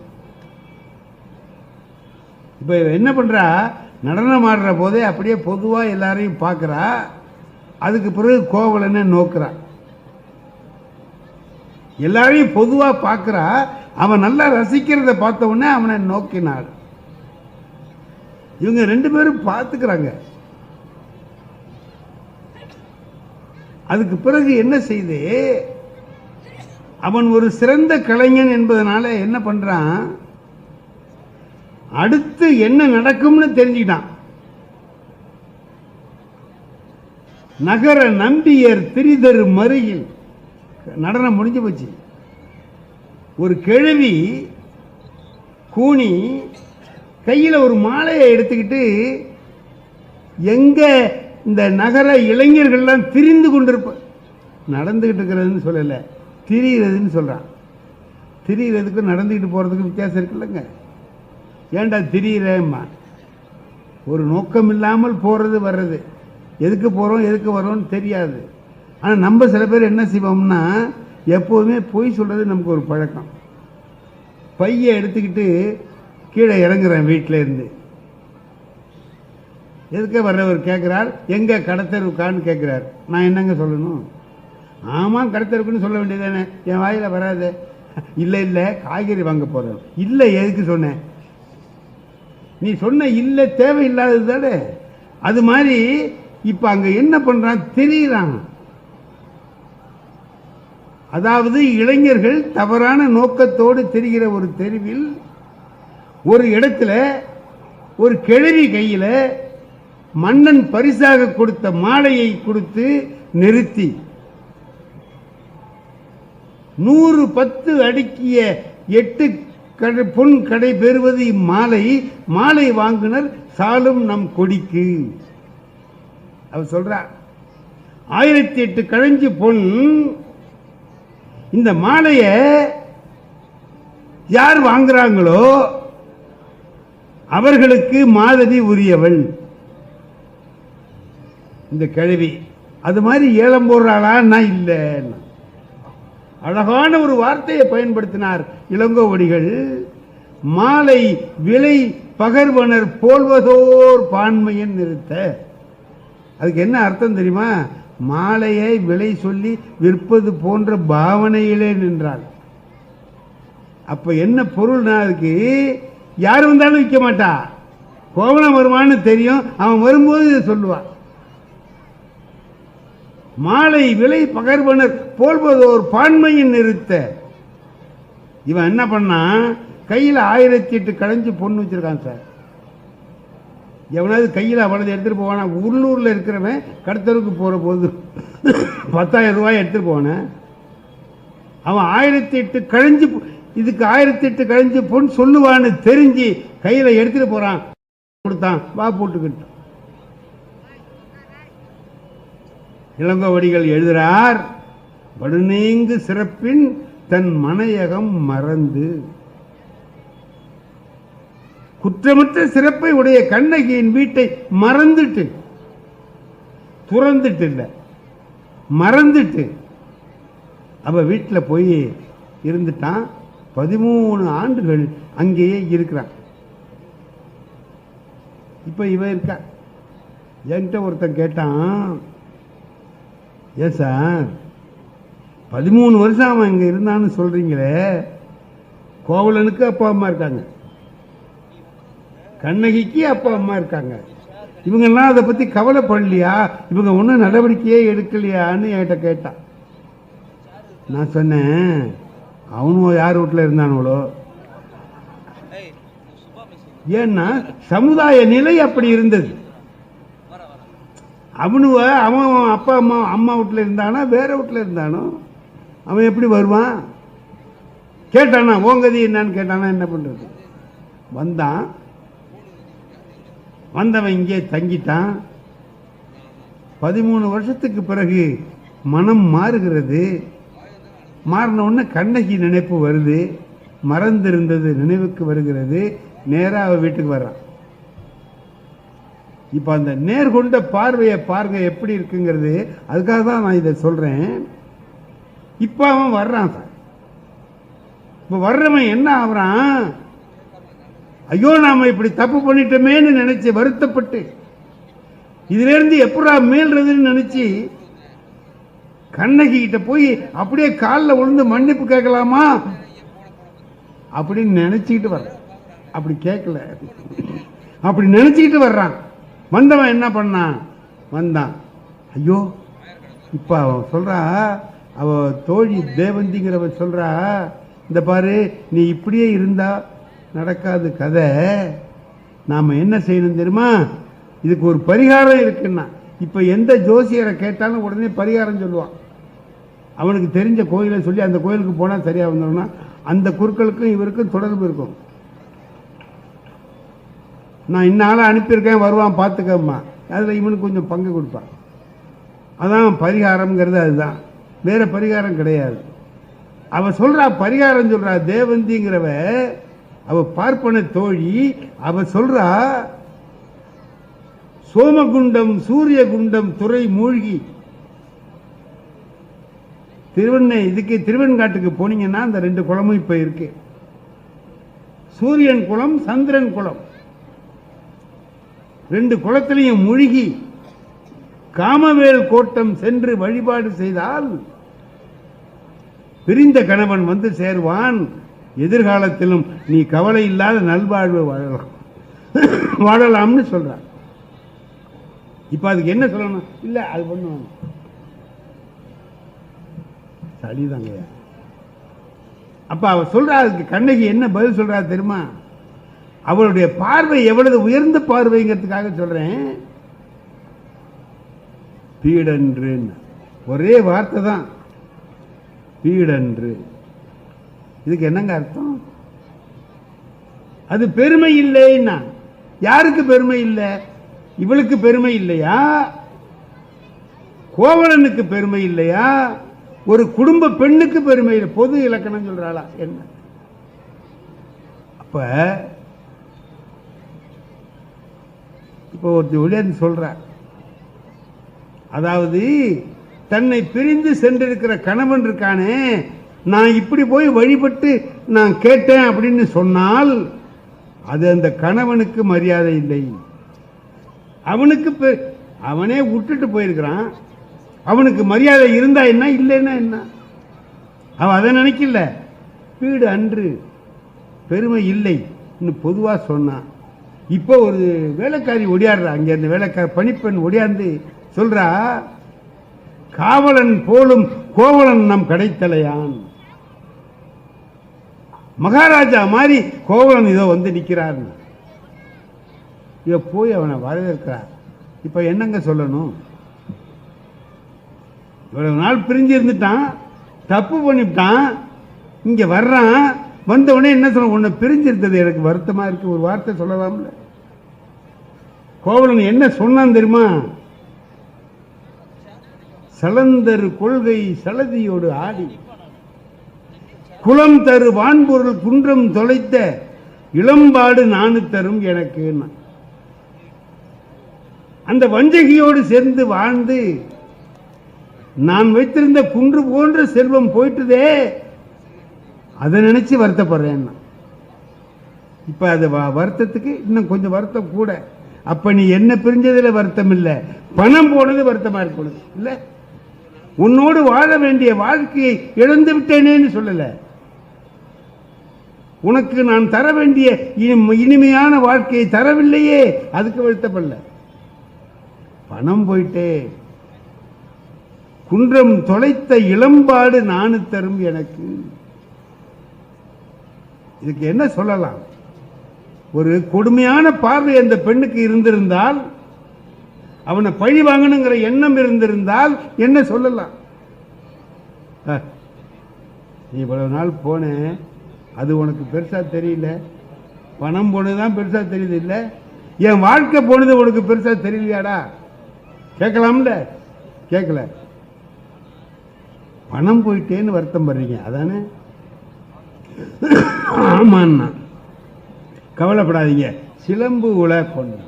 இப்ப என்ன பண்றா, நடனம் ஆடுற போதே அப்படியே பொதுவா எல்லாரையும் பார்க்கிறா. அதுக்கு பிறகு கோவலனை நோக்குறா. எல்லாரையும் பொதுவா பார்க்கிறா. அவன் நல்லா ரசிக்கிறத பார்த்த உடனே அவனை நோக்கினாள். இவங்க 2 பேரும் பார்த்துக்கிறாங்க. அதுக்கு பிறகு என்ன செய்து, அவன் ஒரு சிறந்த கலைஞன் என்பதனால என்ன பண்றான், அடுத்து என்ன நடக்கும்னு தெரிஞ்சுக்கிட்டான். நகர நம்பியர் திரிதரு மருகில் நடனம் முடிஞ்சு போச்சு. ஒரு கிழவி கூனி கையில் ஒரு மாலையை எடுத்துக்கிட்டு எங்க இந்த நகர இளைஞர்கள்லாம் திரிந்து கொண்டிருப்ப, நடந்துகிட்டு இருக்கிறதுன்னு சொல்லல, திரிகிறதுன்னு சொல்றான். திரிகிறதுக்கு நடந்துக்கிட்டு போறதுக்கு வித்தியாசம் இருக்குல்லங்க. ஏன்டா திரியிறேம்மா? ஒரு நோக்கம் இல்லாமல் போறது வர்றது. எதுக்கு போறோம் எதுக்கு வரோம்னு தெரியாது. ஆனால் நம்ம சில பேர் என்ன செய்வோம்னா, எப்போதுமே பொய் சொல்றது நமக்கு ஒரு பழக்கம். பையை எடுத்துக்கிட்டு கீழே இறங்குறேன் வீட்டில இருந்து. எதுக்க வர்றவர் கேட்கிறார், எங்க கடத்தருக்கான்னு கேட்கிறார். நான் என்னங்க சொல்லணும்? ஆமா கடத்தருக்குன்னு சொல்ல வேண்டியதானே, என் வாயில வராது இல்லை இல்லை காய்கறி வாங்க போகிறேன். இல்லை எதுக்கு சொன்னேன்? நீ சொன்ன இல்லை தேவையில்லாதது தானே. அது மாதிரி இப்போ அங்கே என்ன பண்ணுறான் தெரியுறான். அதாவது இளைஞர்கள் தவறான நோக்கத்தோடு தெரிகிற ஒரு தெருவில் ஒரு இடத்துல ஒரு கிழவி கையில் மன்னன் பரிசாக கொடுத்த மாலையை கொடுத்து நிறுத்தி 100 10 அடுக்கிய 8 பொன் கடை பெறுவது இம்மாலை. மாலை வாங்குனர் சாலும் நம் கொடிக்கு. அவர் சொல்றார் 1008 கழஞ்சி பொன். இந்த மாலைய யார் வாங்குறாங்களோ அவர்களுக்கு மாதவி உரியவள் இந்த கிழவி. அது மாதிரி ஏலம் போடுறாளா? இல்லை. அழகான ஒரு வார்த்தையை பயன்படுத்தினார் இளங்கோவடிகள். மாலை விலை பகர்வனர் போல்வதோர் பான்மையின் நிறுத்த. அதுக்கு என்ன அர்த்தம் தெரியுமா? மாலையை விலை சொல்லி விற்பது போன்ற பாவனையிலே நின்றாள். அப்ப என்ன பொருள்னா, அதுக்கு யார் வந்தாலும் விற்க மாட்டா, கோவணம் வருவான்னு தெரியும், அவன் வரும்போது இதை சொல்லுவான். மாலை விலை பகர்வனர் போல்வதோர் பான்மையின் நிறுத்த. இவன் என்ன பண்ணா, கையில் 1008 கழஞ்சி பொண்ணு வச்சிருக்கான் சார். எவனாவது கையில் அவ்வளவு எடுத்துட்டு போவானா? உள்ளூர்ல இருக்கிறவன் கடத்தருக்கு போற போது 10,000 ரூபாய் எடுத்துட்டு போவான. அவன் 1008 கழஞ்சி, இதுக்கு 1008 கழஞ்சி பொன் சொல்லுவான்னு தெரிஞ்சு கையில எடுத்துட்டு போறான். கொடுத்தான், வா போட்டுக்கிட்டு. இளங்கோவடிகள் எழுதுறார், வடுநீங்கு சிறப்பின் தன் மனையகம் மறந்து. குற்றமற்ற சிறப்பை உடைய கண்ணகியின் வீட்டை மறந்துட்டு, துறந்துட்டு இல்லை, மறந்துட்டு அவ வீட்டில் போய் இருந்துட்டான். 13 ஆண்டுகள் அங்கேயே இருக்கிறான். இப்ப இவ இருக்கா. என்கிட்ட ஒருத்தன் கேட்டான், ஏன் சார் 13 வருஷம் அவன் இங்க இருந்தான்னு சொல்றீங்களே, கோவலனுக்கு அப்பா அம்மா இருக்காங்க, கண்ணகிக்கு அப்பா அம்மா இருக்காங்க, இவங்கெல்லாம் அதை பத்தி கவலைப்படலையா, இவங்க ஒன்றும் நடவடிக்கையே எடுக்கலையான்னு என்கிட்ட கேட்டான். நான் சொன்னேன், அவனும் யார் வீட்டில் இருந்தானோளோ. ஏன்னா சமுதாய நிலை அப்படி இருந்தது. அவனுவ அவன் அப்பா அம்மா வீட்டில் இருந்தானா வேற வீட்டில் இருந்தானோ, அவன் எப்படி வருவான்? கேட்டானா ஓங்கதி என்னன்னு கேட்டானா என்ன பண்றது? வந்தான், வந்தவன் இங்கே தங்கிட்டான். 13 வருஷத்துக்கு பிறகு மனம் மாறுகிறது. மாறின உடனே கண்ணகி நினைப்பு வருது, மறந்திருந்தது நினைவுக்கு வருகிறது. நேரா அவ வீட்டுக்கு வர்றான். இப்ப அந்த நேர்கொண்ட பார்வையை பாருங்க எப்படி இருக்குங்கிறது. அதுக்காக தான் நான் இதை சொல்றேன். இப்ப அவன் வர்றான் சார். இப்ப வர்றவன் என்ன ஆகுறான்? ஐயோ நாம இப்படி தப்பு பண்ணிட்டோமேன்னு நினைச்சு வருத்தப்பட்டு இதுல இருந்து எப்படா மீள்றதுன்னு நினைச்சு கண்ணகி கிட்ட போய் அப்படியே காலில் விழுந்து மன்னிப்பு கேட்கலாமா அப்படின்னு நினைச்சுக்கிட்டு வர்றான். அப்படி கேட்கல, அப்படி நினைச்சுக்கிட்டு வர்றான். வந்தவன் என்ன பண்ணான்? வந்தான், ஐயோ இப்ப அவன் சொல்றா, அவ தோழி தேவந்திங்கிறவ சொல்றா, இந்த பாரு நீ இப்படியே இருந்தா நடக்காது கதை, நாம என்ன செய்யணும் தெரியுமா? இதுக்கு ஒரு பரிகாரம் இருக்குன்னா. இப்ப எந்த ஜோசியரை கேட்டாலும் உடனே பரிகாரம் சொல்லுவான். அவனுக்கு தெரிஞ்ச கோயிலை சொல்லி அந்த கோயிலுக்கு போனா சரியா வந்தோம்னா அந்த குருக்களுக்கும் இவருக்கும் தொடர்பு இருக்கும். நான் இன்னால அனுப்பியிருக்கேன் வருவான் பார்த்துக்கம்மா, அதில் இவனுக்கு கொஞ்சம் பங்கு கொடுப்பான். அதான் பரிகாரம்ங்கிறது, அதுதான், வேற பரிகாரம் கிடையாது. அவ சொல்றா பரிகாரம் சொல்றா. தேவந்திங்கிறவ அவ பார்ப்பன தோழி. அவ சொல்றா, சோமகுண்டம் சூரிய குண்டம் துறை மூழ்கி இதுக்கு திருவெண்காட்டுக்கு போனீங்கன்னா அந்த 2 குளமும் இப்ப இருக்கு. சூரியன் குளம், சந்திரன் குளம், 2 குளத்திலையும் மூழ்கி காமவேல் கோட்டம் சென்று வழிபாடு செய்தால் பிரிந்த கணவன் வந்து சேர்வான், எதிர்காலத்திலும் நீ கவலை இல்லாத நல்வாழ்வு வாழலாம்னு சொல்றார். இப்ப அதுக்கு என்ன சொல்லணும்? இல்ல அது பண்ணுவாங்க சளிதாங்க. அப்ப அவர் சொல்றா, அதுக்கு கண்ணகி என்ன பதில் சொல்றா தெரியுமா? அவருடைய பார்வை எவ்வளவு உயர்ந்த பார்வைங்கிறதுக்காக சொல்றேன். பீடன்று, ஒரே வார்த்தை தான், பீடன்று. இதுக்கு என்னங்க அர்த்தம்? அது பெருமை இல்லைன்னா யாருக்கு பெருமை இல்லை? இவளுக்கு பெருமை இல்லையா? கோவலனுக்கு பெருமை இல்லையா? ஒரு குடும்ப பெண்ணுக்கு பெருமை இல்லை. பொது இலக்கணம் சொல்றாளா என்ன? அப்ப இப்ப ஒருத்தர் சொல்ற, அதாவது தன்னை பிரிந்து சென்றிருக்கிற கணவன் இருக்கானே, நான் இப்படி போய் வழிபட்டு நான் கேட்டேன் அப்படின்னு சொன்னால் அது அந்த கணவனுக்கு மரியாதை இல்லை. அவனுக்கு அவனே விட்டுட்டு போயிருக்கிறான், அவனுக்கு மரியாதை இருந்தா என்ன, இல்லைன்னா என்ன? அவன் அதை நினைக்கல. வீடு அன்று பெருமை இல்லை பொதுவா சொன்னான். இப்போ ஒரு வேலைக்காரி ஒடியாடுறா, அங்க அந்த வேலைக்காரி பணிப்பெண் ஒடியாந்து சொல்றா, காவலன் போலும் கோவலன் நம் கடைத்தலையான். மகாராஜா மாதிரி கோவலன் இதோ வந்து நிற்கிறார். இவ போய் அவனை வரவேற்கிறார். இப்ப என்னங்க சொல்லணும்? இவ்வளவு நாள் பிரிஞ்சு இருந்துட்டான், தப்பு பண்ணிவிட்டான், இங்க வர்றான், வந்த உடனே என்ன சொல்ல, உன்னை பிரிஞ்சிருந்தது எனக்கு வருத்தமா இருக்கு, ஒரு வார்த்தை சொல்லலாம்ல. கோவலன் என்ன சொன்னான் தெரியுமா? சலந்தரு கொள்கை சலதியோடு ஆடி குலம் தரு வான்பொருள் குன்றம் தொலைத்த இளம்பாடு நானு தரும் எனக்கு. அந்த வஞ்சகியோடு சேர்ந்து வாழ்ந்து நான் வைத்திருந்த குன்று போன்ற செல்வம் போயிட்டுதே, அதை நினைச்சு வருத்தப்படுறேன். இப்ப அது வருத்தத்துக்கு இன்னும் கொஞ்சம் வருத்தம் கூட. அப்ப நீ என்ன பிரிஞ்சதுல வருத்தம் இல்லை, பணம் போனது வருத்தமா இருக்கணும் இல்ல. உன்னோடு வாழ வேண்டிய வாழ்க்கையை இழந்து விட்டேனேன்னு சொல்லல, உனக்கு நான் தர வேண்டிய இனிமையான வாழ்க்கையை தரவில்லையே, அதுக்கு வருத்தப்படல. பணம் போயிட்டே, குன்றம் தொலைத்த இளம்பாடு நானு தரும் எனக்கு. இதுக்கு என்ன சொல்லலாம்? ஒரு கொடுமையான பார்வை அந்த பெண்ணுக்கு இருந்திருந்தால், அவனை பழி வாங்கணுங்கிற எண்ணம் இருந்திருந்தால் என்ன சொல்லலாம்? நீ இவ்வளவு நாள் போன, அது உனக்கு பெருசா தெரியல, பணம் போனதுதான் பெருசா தெரியுது இல்ல, என் வாழ்க்கை போனது உனக்கு பெருசா தெரியலையாடா? கேட்கலாம்ல, கேட்கல. பணம் போயிட்டேன்னு வருத்தம் பண்றீங்க அதானே? ஆமாண்ணா, கவலைப்படாதீங்க, சிலம்பு உல கொண்டு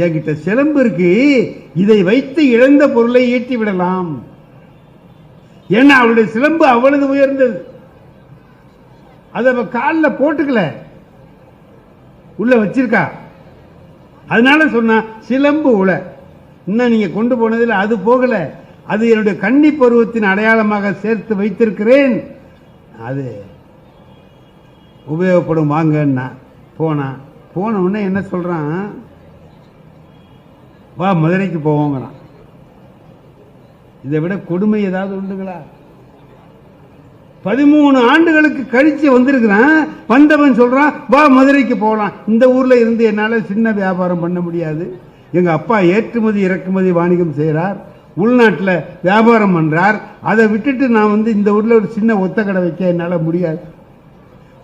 என்கிட்ட சிலம்பு இருக்கு, இதை வைத்து இழந்த பொருளை ஈட்டி விடலாம். ஏன்னா அவளுடைய சிலம்பு அவ்வளவு உயர்ந்தது, அதை அவ காலில் போட்டுக்கல, உள்ள வச்சிருக்கா. அதனால சொன்னா சிலம்பு உல. இன்னும் நீங்க கொண்டு போனதில் அது போகல, அது என்னுடைய கன்னி பருவத்தின் அடையாளமாக சேர்த்து வைத்திருக்கிறேன், அது உபயோகப்படும் வாங்கன்னா. போன உடனே என்ன சொல்றான்? வா மதுரைக்கு போவோங்கிறான். இதை விட கொடுமை ஏதாவது உண்டுங்களா? 13 ஆண்டுகளுக்கு கழிச்சு வந்திருக்கிறான், வந்தவன் சொல்றான் வா மதுரைக்கு போகலாம். இந்த ஊர்ல இருந்து என்னால சின்ன வியாபாரம் பண்ண முடியாது, எங்க அப்பா ஏற்றுமதி இறக்குமதி வாணிகம் செய்கிறார், உள்நாட்டில் வியாபாரம் பண்றார், அதை விட்டுட்டு நான் வந்து இந்த ஊர்ல ஒரு சின்ன ஒத்த கடை வைக்க என்னால முடியாது,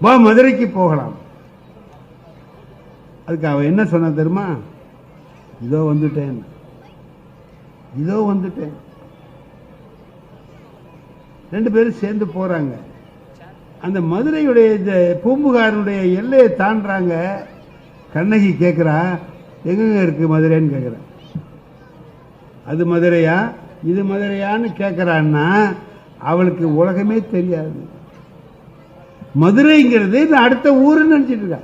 வா மதுரைக்கு போகலாம். அதுக்கு அவன் என்ன சொன்ன தெரியுமா? இதோ வந்துட்டேன், இதோ வந்துட்டேன். 2 பேரும் சேர்ந்து போறாங்க. அந்த மதுரையுடைய இந்த பூம்புகாரனுடைய எல்லையை தாண்டாங்க. கண்ணகி கேட்கிறா, எங்க இருக்கு மதுரைன்னு கேட்கிறா. அது மதுரையா இது மதுரையான்னு கேட்கிறான்னா அவளுக்கு உலகமே தெரியாது. மதுரைங்கிறது அடுத்த ஊருன்னு நினைச்சிட்டு இருக்கா,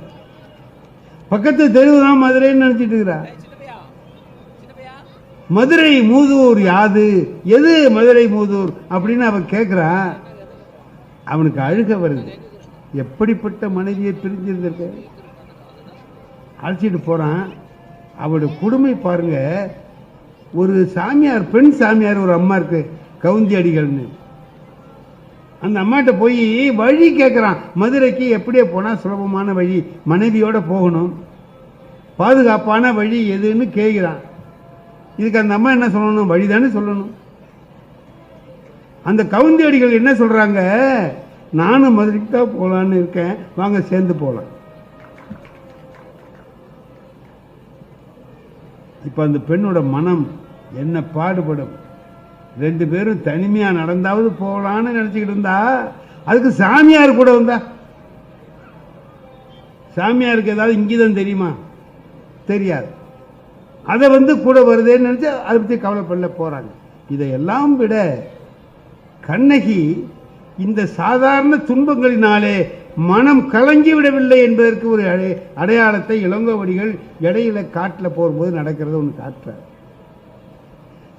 பக்கத்து தெருவு தான் மதுரைன்னு நினைச்சிட்டு இருக்கிறா. மதுரை மூதூர் யாது, எது மதுரை மூதூர் அப்படின்னு அவ கேட்கிறா. அவனுக்கு அழுக வருது. எப்படிப்பட்ட மனைவியை பிரிஞ்சிருந்திருக்க. அழைச்சிட்டு போகிறான். அவளுடைய கொடுமை பாருங்க. ஒரு சாமியார், பெண் சாமியார் ஒரு அம்மா இருக்கு, கவுந்தி அடிகள்னு. அந்த அம்மாட்ட போய் வழி கேட்குறான். மதுரைக்கு எப்படியே போனால் சுலபமான வழி, மனைவியோட போகணும், பாதுகாப்பான வழி எதுன்னு கேட்குறான். இதுக்கு அந்த அம்மா என்ன சொல்லணும்? வழிதானே சொல்லணும். அந்த கவுந்தி அடிகள் என்ன சொல்கிறாங்க? நானும் மதுரைக்கு தான் போகலான்னு இருக்கேன், வாங்க சேர்ந்து போகலாம். இப்போ அந்த பெண்ணோட மனம் என்ன பாடுபடும். 2 பேரும் தனிமையாக நடந்தாவது போகலான்னு நினச்சிக்கிட்டு இருந்தா, அதுக்கு சாமியார் கூட வந்தா. சாமியாருக்கு ஏதாவது இங்கிதம் தெரியுமா? தெரியாது. அதை கூட வருதேன்னு நினச்சி அதை பற்றி கவலைப்படல, போகிறாங்க. இதையெல்லாம் விட கண்ணகி இந்த சாதாரண துன்பங்களினாலே மனம் கலங்கி விடவில்லை என்பதற்கு ஒரு அடையாளத்தை இளங்கோவடிகள் இடையில காட்டில் போகும்போது நடக்கிறத ஒன்று காட்டுறார்.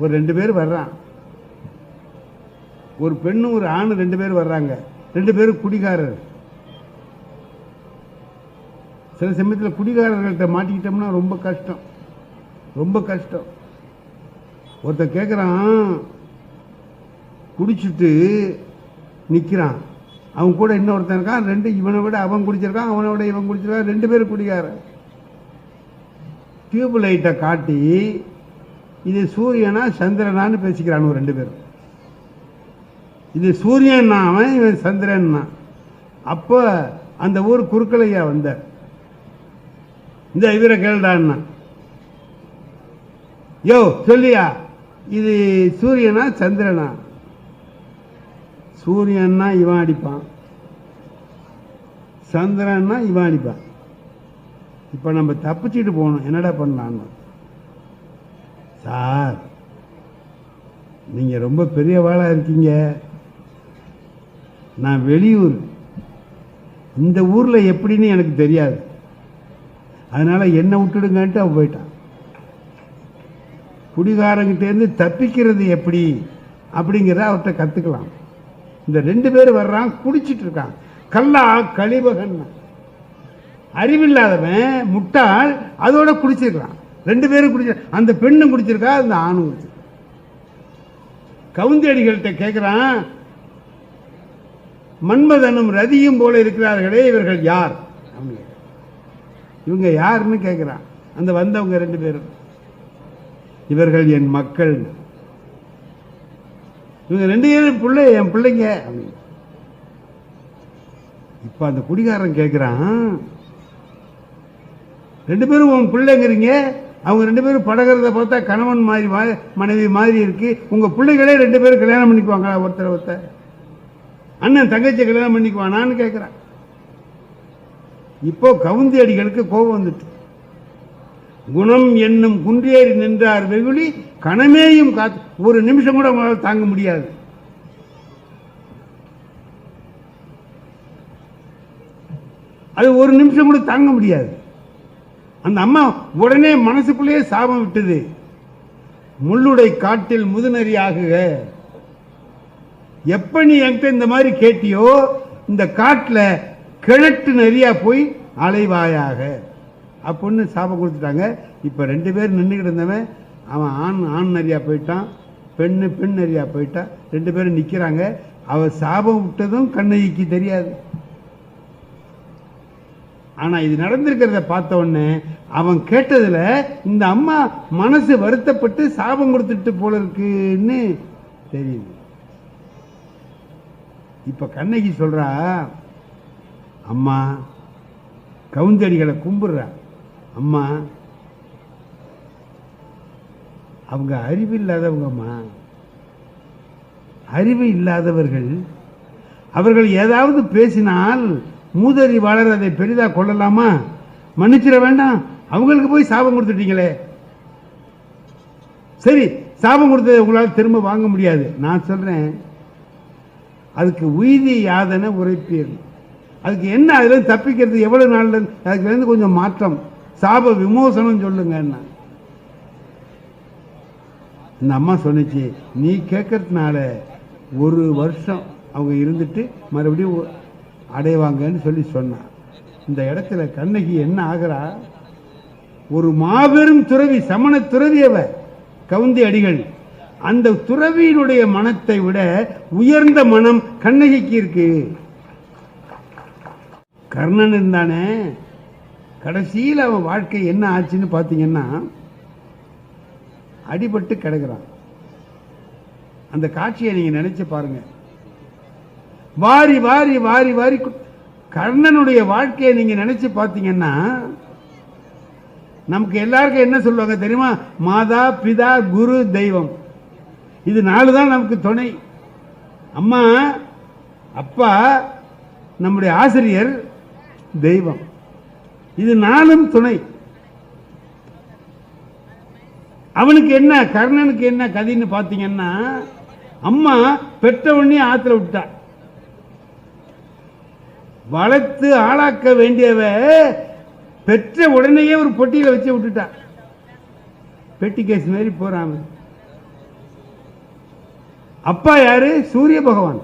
ஒரு 2 பேர் வர்றான், ஒரு பெண்ணும் ஒரு ஆணு 2 பேர் வர்றாங்க. 2 பேரும் குடிகாரர். சில சமயத்தில் குடிகாரர்கள்ட்ட மாட்டிக்கிட்டோம்னா ரொம்ப கஷ்டம், ரொம்ப கஷ்டம். ஒருத்தர் கேட்குறான், குடிச்சுட்டு நிற்கிறான், அவன் கூட இன்னொருத்தன் இருக்கான். 2 இவனை விட அவன் குடிச்சிருக்கான், அவனை விட இவன் குடிச்சிருக்கான். 2 பேரும் குடிக்காரன். டியூப் லைட்டை காட்டி இது சூரியனா சந்திரனான்னு பேசிக்கிறான் 2 பேரும். இது சூரியன்னா அவன், இவன் சந்திரன்னா. அப்போ அந்த ஊர் குறுக்கலையா வந்தார். இந்த இவரை கேள்டான்னா, யோ சொல்லியா இது சூரியனா சந்திரனா? சூரியன்னா இவன் அடிப்பான், சந்திரன்னா இவன் அடிப்பான். இப்போ நம்ம தப்பிச்சுட்டு போகணும், என்னடா பண்ணலான்னு. சார், நீங்கள் ரொம்ப பெரியவாளாக இருக்கீங்க, நான் வெளியூர், இந்த ஊரில் எப்படின்னு எனக்கு தெரியாது, அதனால் என்னை விட்டுடுங்கன்ட்டு அவன் போயிட்டான். குடிகாரங்கிட்டேருந்து தப்பிக்கிறது எப்படி அப்படிங்கிறத அவர்கிட்ட கற்றுக்கலாம். இந்த 2 பேர் வர்றான், குடிச்சிட்டு இருக்கான். கல்லா கழிவகன், அறிவில்லாதவன் முட்டாள், அதோட குடிச்சிருக்கான். 2 பேரும் குடிச்ச, அந்த பெண்ணும் குடிச்சிருக்கா, அந்த ஆணும் குடிச்சிருக்கா. கவுந்தி அடிகள்கிட்ட கேட்குறான், மன்மதனும் ரதியும் போல இருக்கிறார்களே, இவர்கள் யார்? இவங்க யாருன்னு கேட்குறான் அந்த வந்தவங்க 2 பேரும். இவர்கள் என் மக்கள், இவங்க 2 பேரும் பிள்ளை, என் பிள்ளைங்க அப்படின்னு. இப்போ அந்த குடிகாரன் கேட்குறான், 2 பேரும் உன் பிள்ளைங்கிறீங்க, அவங்க 2 பேரும் படகிறத பார்த்தா கணவன் மாதிரி மனைவி மாதிரி இருக்கு, உங்க பிள்ளைகளே 2 பேரும் கல்யாணம் பண்ணிக்குவாங்களா? ஒருத்தர் அண்ணன் தங்கச்சியை கல்யாணம் பண்ணிக்குவானான்னு கேட்குறான். இப்போ கவுந்தி அடிகளுக்கு கோபம் வந்துட்டு, குணம் என்னும் குன்றியேறி நின்றார் வெகுளி கணமேயும் காத்து. ஒரு நிமிஷம் கூட அவங்களால் தாங்க முடியாது. அது ஒரு நிமிஷம் கூட தாங்க முடியாது. அந்த அம்மா உடனே மனசுக்குள்ளேயே சாபம் விட்டது, முள்ளுடை காட்டில் முதுநெறி ஆகுக. எப்ப நீ என்கிட்ட இந்த மாதிரி கேட்டியோ, இந்த காட்டில் கிழட்டு நெறியா போய் அலைவாயாக அப்படின்னு சாபம் கொடுத்துட்டாங்க. இப்போ 2 பேர் நின்றுக்கிட்டு இருந்தவன், அவன் ஆண் நெறியா போயிட்டான், பெண் நெறியா போயிட்டா. 2 பேரும் நிற்கிறாங்க. அவன் சாபம் விட்டதும் கண்ணகிக்கு தெரியாது. ஆனா இது நடந்திருக்கிறத பார்த்த உடனே அவன் கேட்டதுல இந்த அம்மா மனசு வருத்தப்பட்டு சாபம் கொடுத்துட்டு போல இருக்குன்னு தெரியுது. இப்ப கண்ணகி சொல்றா, அம்மா கவுந்தடிகளை கும்பிடுறா, அம்மா அவங்க அறிவு இல்லாதவங்கம்மா, அறிவு இல்லாதவர்கள். அவர்கள் ஏதாவது பேசினால் மூதறிவாளர் அதை பெரிதா கொள்ளலாமா? மன்னிச்சிட வேண்டாம், அவங்களுக்கு போய் சாபம் கொடுத்துட்டீங்களே. சரி, சாபம் கொடுத்ததை உங்களால் திரும்ப வாங்க முடியாது. நான் சொல்றேன், அதுக்கு உய்தி யாதன உரைப்பீர். அதுக்கு என்ன, அதுல தப்பிக்கிறது எவ்வளவு நாள்? அதுக்கு இருந்து கொஞ்சம் மாற்றம், சாப விமோசனம் சொல்லுங்க. இந்த அம்மா சொன்னிச்சு, நீ கேட்கறதுனால 1 வருஷம் அவங்க இருந்துட்டு மறுபடியும் அடைவாங்கன்னு சொல்லி சொன்னான். இந்த இடத்துல கண்ணகி என்ன ஆகிறா, ஒரு மாபெரும் துறவி, சமண துறவி அவ கவுந்தி அடிகள். அந்த துறவியினுடைய மனத்தை விட உயர்ந்த மனம் கண்ணகிக்கு இருக்கு. கர்ணன் இருந்தானே, கடைசியில் அவன் வாழ்க்கை என்ன ஆச்சுன்னு பார்த்தீங்கன்னா, அடிபட்டு கிடக்கிறான். அந்த காட்சியை நீங்க நினைச்சு பாருங்க. வாரி வாரி வாரி வாரி கர்ணனுடைய வாழ்க்கையை நீங்க நினைச்சு பார்த்தீங்கன்னா, நமக்கு எல்லாருக்கும் என்ன சொல்லுவாங்க தெரியுமா? மாதா, பிதா, குரு, தெய்வம். இது 4 தான் நமக்கு துணை. அம்மா, அப்பா, நம்முடைய ஆசிரியர், தெய்வம். இது 4ம் துணை. அவனுக்கு என்ன, கர்ணனுக்கு என்ன கதின்னு பார்த்தீங்கன்னா, அம்மா பெற்ற உடனே ஆத்துல விட்டா. வளர்த்து ஆளாக்க வேண்டியவ பெற்ற உடனேயே ஒரு பொட்டியில வச்சு விட்டுட்டா. பெட்டி கேஸ் மாதிரி போறான். அப்பா யாரு? சூரிய பகவான்.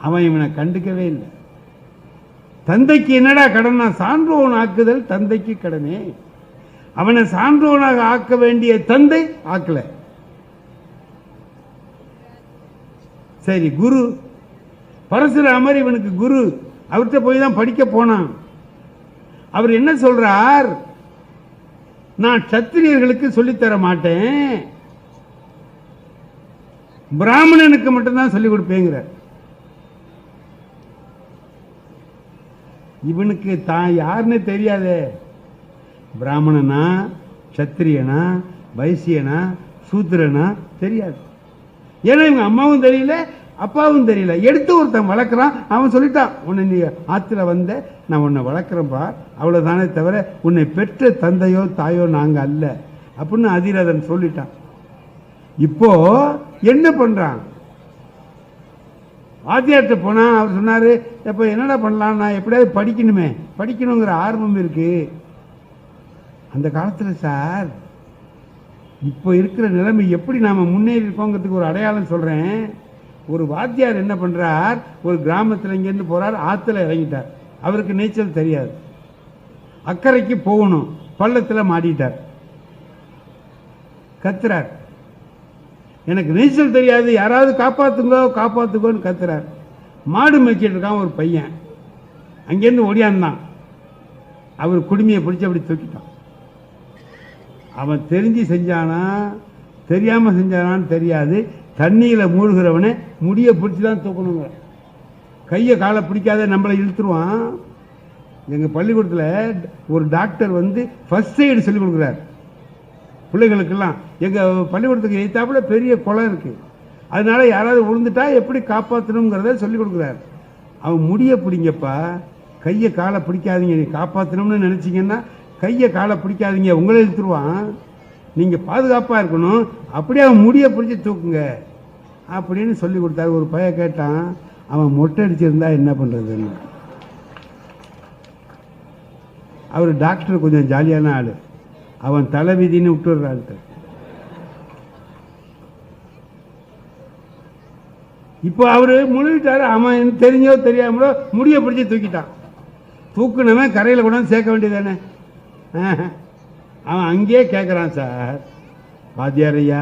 அவன் இவனை கண்டுக்கவே இல்லை. தந்தைக்கு என்னடா கடனா? சான்றோன் ஆக்குதல் தந்தைக்கு கடனே. அவனை சான்றோனாக ஆக்க வேண்டிய தந்தை ஆக்கல. சரி, குரு பரசுராமர் இவனுக்கு குரு. அவர்கிட்ட போய் தான் படிக்க போனான். அவர் என்ன சொல்றார்? நான் சத்திரியர்களுக்கு சொல்லித்தர மாட்டேன், பிராமணனுக்கு மட்டும்தான் சொல்லிக் கொடுப்பேங்கிறார். இவனுக்கு தான் யாருன்னு தெரியாதே. பிராமணனா, சத்திரியனா, வைசியனா, சூத்திரனா தெரியாது. ஏன்னா இவங்க அம்மாவும் தெரியல, அப்பாவும் தெரியல. எடுத்து ஒருத்தன் வளர்க்குறான். அவன் சொல்லிட்டான், உன்னை நீ ஆற்றுல வந்த, நான் உன்னை வளர்க்குறேன்பா, அவ்வளோதானே தவிர உன்னை பெற்ற தந்தையோ தாயோ நாங்கள் அல்ல அப்படின்னு அதிரதன் சொல்லிட்டான். இப்போ என்ன பண்றான்? வாத்தியார்கிட்ட போனா அவர் சொன்னாரு, இப்போ என்னடா பண்ணலாம், நான் எப்படியாவது படிக்கணுமே, படிக்கணுங்கிற ஆர்வம் இருக்கு. அந்த காலத்தில் சார், இப்போ இருக்கிற நிலைமை எப்படி நாம் முன்னேறி இருக்கோங்கிறதுக்கு ஒரு அடையாளம் சொல்கிறேன். ஒரு வாத்தியார் என்ன பண்ணுறார், ஒரு கிராமத்தில் இங்கேருந்து போகிறார், ஆற்றுல இறங்கிட்டார். அவருக்கு நீச்சல் தெரியாது, அக்கறைக்கு போகணும், பள்ளத்தில் மாட்டிட்டார். கத்துறார், எனக்கு நீச்சல் தெரியாது, யாராவது காப்பாற்றுங்கோ காப்பாற்றுங்கோன்னு கத்துறார். மாடு மேய்ச்சிட்டு இருக்கான் ஒரு பையன், அங்கேருந்து ஓடியாந்தான். அவர் குடுமையை பிடிச்சி அப்படி தூக்கிட்டான். அவன் தெரிஞ்சு செஞ்சானா தெரியாமல் செஞ்சானான்னு தெரியாது. தண்ணியில் மூழ்கிறவனை முடியை பிடிச்சி தான் தூக்கணுங்க. கையை காலை பிடிக்காத நம்மளை இழுத்துருவான். எங்கள் பள்ளிக்கூடத்தில் ஒரு டாக்டர் வந்து ஃபர்ஸ்ட் எய்டு சொல்லிக் கொடுக்குறார் பிள்ளைகளுக்கெல்லாம். எங்கள் பள்ளிக்கூடத்துக்கு எய்த்தாப்புல பெரிய குளம் இருக்குது, அதனால யாராவது விழுந்துட்டா எப்படி காப்பாற்றணுங்கிறத சொல்லிக் கொடுக்குறார். அவன் முடியை பிடிங்கப்பா, கையை காலை பிடிக்காதீங்க, நீ காப்பாற்றணும்னு நினச்சிங்கன்னா கையை காலை பிடிக்காதீங்க, உங்களை இழுத்துருவான், நீங்கள் பாதுகாப்பாக இருக்கணும், அப்படியே அவன் முடியை பிடிச்சி தூக்குங்க அப்படின்னு சொல்லி கொடுத்தாரு. ஒரு பையன் கேட்டான், அவன் மொட்டை அடிச்சிருந்தா என்ன பண்ணுறதுன்னு. அவர் டாக்டர் கொஞ்சம் ஜாலியான ஆள், அவன் தலைவிதின்னு விட்டுடுறான்ட்டு. இப்போ அவர் முழுவிட்டாரு. அவன் தெரிஞ்சோ தெரியாமலோ முடியை பிடிச்சி தூக்கிட்டான். தூக்குனவன் கரையில் கூட சேர்க்க வேண்டியதானே. அவன் அங்கேயே கேட்குறான், சார் வாத்தியார் ஐயா,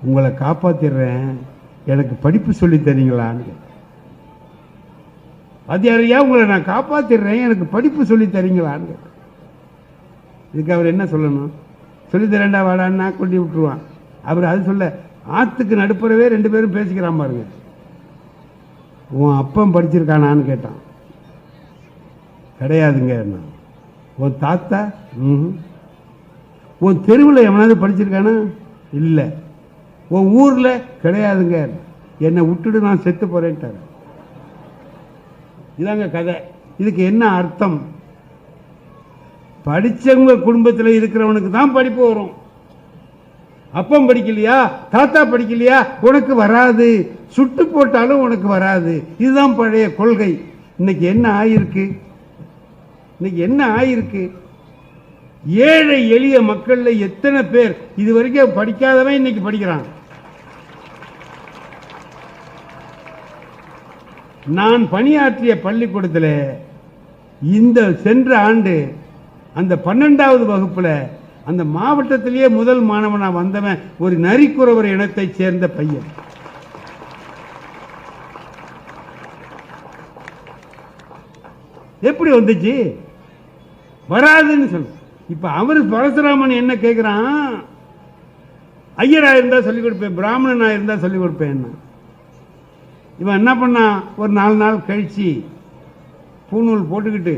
உங்களை காப்பாற்றிடுறேன், எனக்கு படிப்பு சொல்லி தரீங்களான்னு. வாத்தியார் ஐயா, உங்களை நான் காப்பாற்றிடுறேன், எனக்கு படிப்பு சொல்லி தரீங்களான்னு. இதுக்கு அவர் என்ன சொல்லணும்? சொல்லித்தரேன்டா வாடான்னா கொண்டு விட்டுருவான். அவர் அது சொல்ல, ஆற்றுக்கு நடுப்புறவே 2 பேரும் பேசிக்கிறான் பாருங்க. உன் அப்பன் படிச்சிருக்கானான்னு கேட்டான். கிடையாதுங்க. உன் தாத்தா? உன் தெருவில் எவனாவது படிச்சிருக்கானா? இல்லை. உன் ஊரில்? கிடையாதுங்க. என்னை விட்டுட்டு நான் செத்து போறேன்ட்டார். இதாங்க கதை. இதுக்கு என்ன அர்த்தம்? படித்தவங்க குடும்பத்தில் இருக்கிறவனுக்கு தான் படிப்பு வரும். அப்பம் படிக்கலையா, தாத்தா படிக்கலையா, உனக்கு வராது. சுட்டு போட்டாலும் உனக்கு வராது. இதுதான் பழைய கொள்கை. இன்னைக்கு என்ன ஆயிருக்கு? இன்னைக்கு என்ன ஆயிருக்கு? ஏழை எளிய மக்கள்ல எத்தனை பேர் இது வரைக்கும் படிக்காதவன் இன்னைக்கு படிக்கிறான். நான் பணியாற்றிய பள்ளிக்கூடத்தில் இந்த சென்ற ஆண்டு அந்த 12வது வகுப்புல அந்த மாவட்டத்திலேயே முதல் மாணவனா வந்தவன் ஒரு நரிக்குறவர் இனத்தை சேர்ந்த பையன். எப்படி வந்துச்சு? வராதுன்னு சொல்ல. இப்ப அவரு பரசுராமன் என்ன கேட்கிறான்? ஐயரா இருந்தா சொல்லிக் கொடுப்பேன், பிராமணனா இருந்தா சொல்லிக் கொடுப்பேன். இவன் என்ன பண்ணான்? ஒரு 4 நாள் கழிச்சு பூநூல் போட்டுக்கிட்டு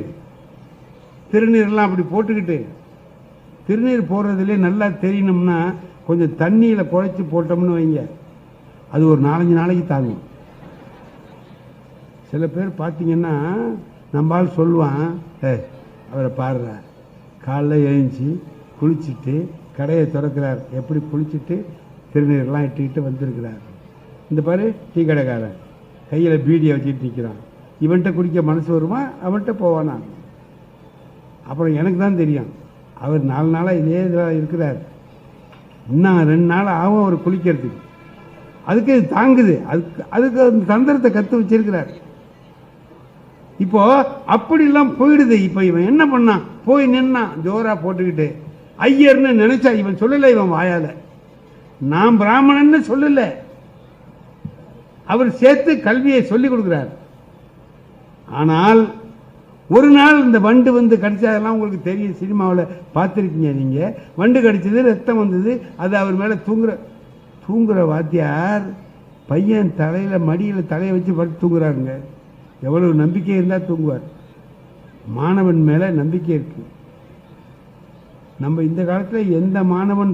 திருநீர்லாம் அப்படி போட்டுக்கிட்டு, திருநீர் போடுறதுலே நல்லா தெரியணும்னா கொஞ்சம் தண்ணியில் குழைச்சி போட்டோம்னு வைங்க, அது ஒரு 4-5 நாளைக்கு தாங்கும். சில பேர் பார்த்தீங்கன்னா நம்மால் சொல்லுவான், அவரை பாடுற காலைல எழுந்துச்சி குளிச்சுட்டு கடையை திறக்கிறார், எப்படி குளிச்சுட்டு திருநீர்லாம் இட்டுக்கிட்டு வந்திருக்கிறார். இந்த பாரு டீ கடைக்காரன் கையில் பீடியை வச்சுட்டு நிற்கிறான், இவன்கிட்ட குடிக்க மனசு வருமா? அவன்கிட்ட போவானா? அப்புறம் எனக்கு தான் தெரியும், அவர் 4 நாளாக இதே இதில் இருக்கிறார், இன்னும் 2 நாள் ஆகும் அவர் குளிக்கிறதுக்கு. அதுக்கு இது தாங்குது, அதுக்கு அந்த தந்திரத்தை கற்று வச்சிருக்கிறார். இப்போ அப்படிலாம் போயிடுது. இப்போ இவன் என்ன பண்ணான்? போய் நின்னான் ஜோரா போட்டுக்கிட்டு, ஐயர்னு நினைச்சா. இவன் சொல்லலை, இவன் வாயால நான் பிராமணன்னு சொல்லல, அவர் சேர்த்து கல்வியை சொல்லிக் கொடுக்கிறார். ஆனால் ஒரு நாள் இந்த வண்டு வந்து கடிச்சதெல்லாம் உங்களுக்கு தெரியும், சினிமாவில் பார்த்துருக்கீங்க நீங்க. வண்டு கடிச்சது, ரத்தம் வந்தது, அது அவர் மேலே தூங்குற வாத்தியார் பையன் தலையில மடியில் தலையை வச்சு படுத்து தூங்குறாருங்க. எவ்வளவு நம்பிக்கை இருந்தால் தூங்குவார்? மாணவன் மேலே நம்பிக்கை இருக்கு. நம்ம இந்த காலத்தில் எந்த மாணவன்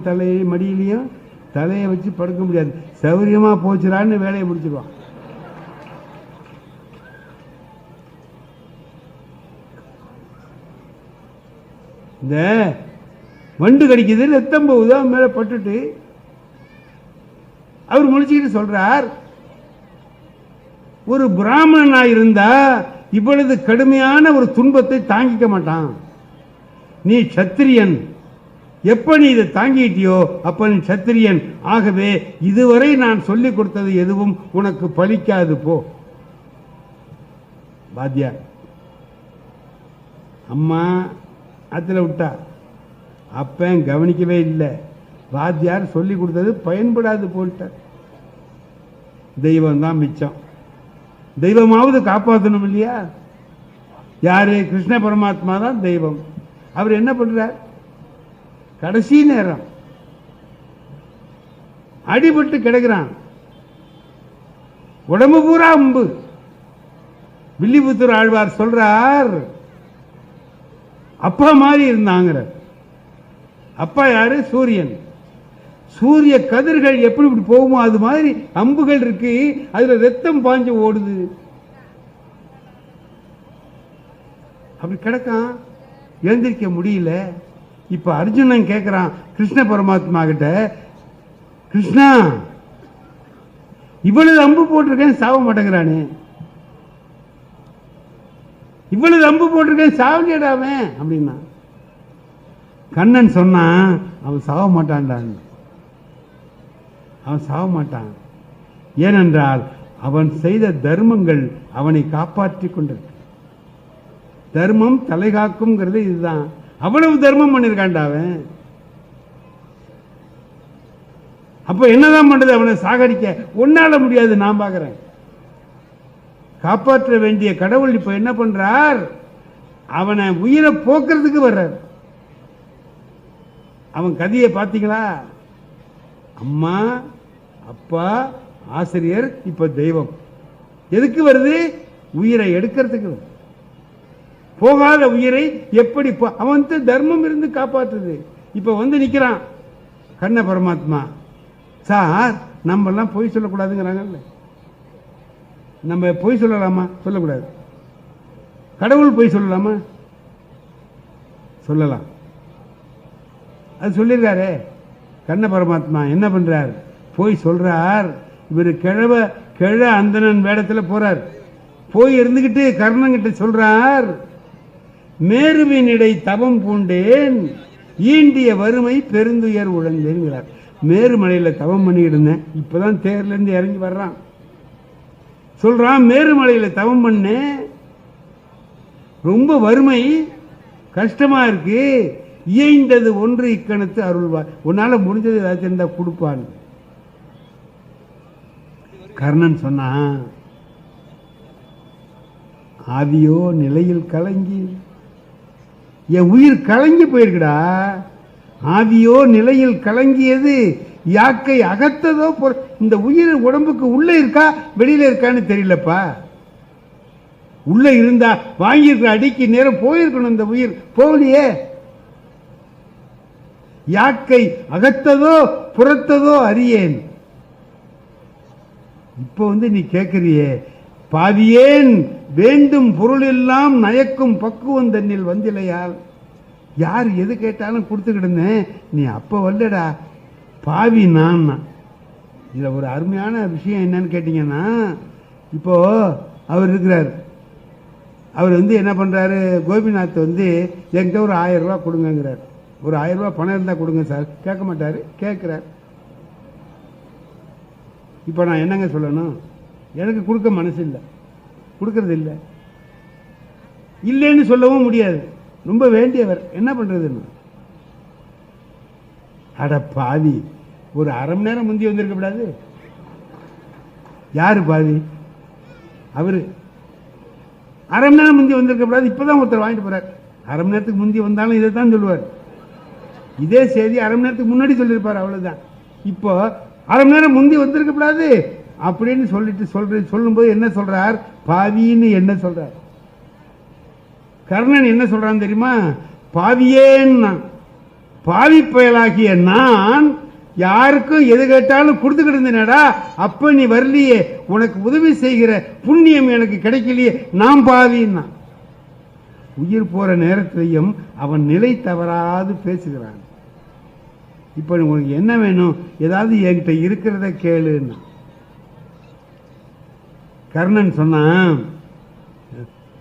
மடியிலையும் தலையை வச்சு படுக்க முடியாது. சௌரியமா போச்சுறான்னு வேலையை முடிச்சிருவான். இந்த வண்டு கடிக்குது, ரத்தம் போகுது, அவன் மேல பட்டுட்டு அவர் முடிச்சுக்கிட்டு சொல்றார், ஒரு பிராமணனா இருந்தா இவ்வளவு கடுமையான ஒரு துன்பத்தை தாங்கிக்க மாட்டான். நீ சத்திரியன், எப்ப நீ இதை தாங்கிட்டியோ அப்ப நீ சத்திரியன். ஆகவே இதுவரை நான் சொல்லிக் கொடுத்தது எதுவும் உனக்கு பலிக்காது, போ. வாத்தியார் அம்மா ஆத்துல விட்டா, அப்பன் கவனிக்கவே இல்லை. வாத்தியார் சொல்லி கொடுத்தது பயன்படாது போட்டார். தெய்வம் தான் மிச்சம். தெய்வமாவது காப்பாற்றணும் இல்லையா? யாரு? கிருஷ்ண பரமாத்மா தான் தெய்வம். அவர் என்ன பண்றார்? கடைசி நேரம் அடிபட்டு கிடக்கிறான், உடம்பு பூரா அம்பு. வில்லிபுத்தூர் ஆழ்வார் சொல்றார், அப்பா மாதிரி இருந்தாங்க. அப்பா யாரு? சூரியன். சூரிய கதிர்கள் எப்படி இப்படி போகுமோ அது மாதிரி அம்புகள் இருக்கு, அதுல ரத்தம் பாஞ்சு ஓடுது. அப்படி கிடக்கான், எழுந்திருக்க முடியல. இப்ப அர்ஜுனன் கேட்கிறான் கிருஷ்ண பரமாத்மா கிட்ட, கிருஷ்ணா இவ்வளவு அம்பு போட்டிருக்கேன் சாவ மாட்டேங்கிறானே, இவ்வளவு அம்பு போட்டிருக்கேன் சாவலியடாவே அப்படின்னா. கண்ணன் சொன்னான், அவன் சாவ மாட்டான்டான். அவன் சாவ மாட்டான். ஏனென்றால் அவன் செய்த தர்மங்கள் அவனை காப்பாற்றி கொண்டிருக்கு. தர்மம் தலை காக்கும்ங்கிறது இதுதான். அவ்வளவு தர்மம் பண்ணிருக்கான்டா அவன். அப்ப என்னதான் பண்றது? அவனை சாகடிக்க ஒன்னால முடியாது. நான் பார்க்கிறேன், காப்பாற்ற வேண்டிய கடவுள் இப்ப என்ன பண்றார்? அவனை உயிரை போக்குறதுக்கு வர்றார். அவன் கதையை பார்த்தீங்களா? அம்மா, அப்பா, ஆசிரியர், இப்ப தெய்வம். எதுக்கு வருது? உயிரை எடுக்கிறதுக்கு. போகாத உயிரை எப்படி அவன் தர்மம் இருந்து காப்பாற்றுது. இப்ப வந்து நிக்கிறான் கண்ண பரமாத்மா. சார், நம்ம எல்லாம் பொய் சொல்லக்கூடாதுங்கிறாங்கல்ல. நம்ம பொய் சொல்லலாமா? சொல்லக்கூடாது. கடவுள் பொய் சொல்லலாமா? சொல்லலாம். அது சொல்லியிருக்காரு. கண்ண பரமாத்மா என்ன பண்றார்? போய் சொல்றார். இவர் கிழ அந்தணன் வேடத்தில் போறார். போய் இருந்துகிட்டு கர்ணங்கிட்ட சொல்றார், மேருவினிடை தவம் பூண்டேன், ஈண்டிய வறுமை பெருந்துயர் உழந்தேன்கிறார். மேருமலையில தவம் பண்ணிட்டு இருந்தேன், இப்பதான் தேர்ல இருந்து இறங்கி வர்றான். சொல்றான், மேருமலையில் தவம் பண்ண, ரொம்ப வறுமை கஷ்டமா இருக்கு, இயைந்தது ஒன்று இக்கணத்து அருள்வார், உன்னால முடிஞ்சது ஏதாச்சும் இருந்தா கொடுப்பான். கர்ணன் சொன்னான், ஆவியோ நிலையில் கலங்கி, என் உயிர் கலங்கி போயிருக்குடா, ஆவியோ நிலையில் கலங்கியது யாக்கை அகத்ததோ, இந்த உயிர் உடம்புக்கு உள்ள இருக்கா வெளியில இருக்கான்னு தெரியலப்பா, உள்ள இருந்தா வாங்கியிருக்கிற அடிக்கு நேரம் போயிருக்கணும், இந்த உயிர் போகலையே, யாக்கை அகத்ததோ புறத்ததோ அறியேன். இப்போ நீ கேட்கிறியே, பாவியேன் வேண்டும் பொருள் எல்லாம் நயக்கும் பக்குவம் தன்னில் வந்திலையால், யார் எது கேட்டாலும் கொடுத்துக்கிட்டு இருந்தேன், நீ அப்ப வரலடா பாவி நான். இதுல ஒரு அருமையான விஷயம் என்னன்னு கேட்டீங்கன்னா, இப்போ அவர் இருக்கிறார், அவர் என்ன பண்றாரு, கோபிநாத் என்கிட்ட ஒரு 1000 ரூபாய் கொடுங்கிறார், ஒரு 1000 ரூபாய் பணம் இருந்தா கொடுங்க சார், கேட்க மாட்டாரு, கேட்கிறார். இப்போ நான் என்னங்க சொல்லணும், எனக்கு கொடுக்க மனசு இல்லை, கொடுக்கறது இல்லை, இல்லைன்னு சொல்லவும் முடியாது, ரொம்ப வேண்டியவர், என்ன பண்றதுன்னு. அட பாவி, ஒரு அரை மணி நேரம் முந்தி வந்திருக்க கூடாது? யாரு பாவி? அவரு அரை மணி நேரம் முந்தி வந்திருக்க கூடாது. இப்பதான் ஒருத்தர் வாங்கிட்டு போறார், அரை மணி நேரத்துக்கு முந்தி வந்தாலும் இதை தான் சொல்லுவார், இதே செய்தி அரை மணி நேரத்துக்கு முன்னாடி சொல்லியிருப்பார், அவ்வளவுதான். இப்போ அரை மணி நேரம் முந்தி வந்திருக்க கூடாது அப்படின்னு சொல்லும்போது என்ன சொல்றார், பாவின்னு என்ன சொல்றார். கர்ணன் என்ன சொல்றான் தெரியுமா, பாவியேன்னா, பாவி பயலாகிய நான் யாருக்கும் எது கேட்டாலும் கொடுத்துக்கிட்டு இருந்தேனடா, அப்ப நீ வரலையே, உனக்கு உதவி செய்கிற புண்ணியம் எனக்கு கிடைக்கலையே, நான் பாவின்னா. உயிர் போற நேரத்திலையும் அவன் நிலை தவறாது பேசுகிறான். இப்ப உனக்கு என்ன வேணும், ஏதாவது என்கிட்ட இருக்கிறத கேளுன்னா. கர்ணன் சொன்னான்,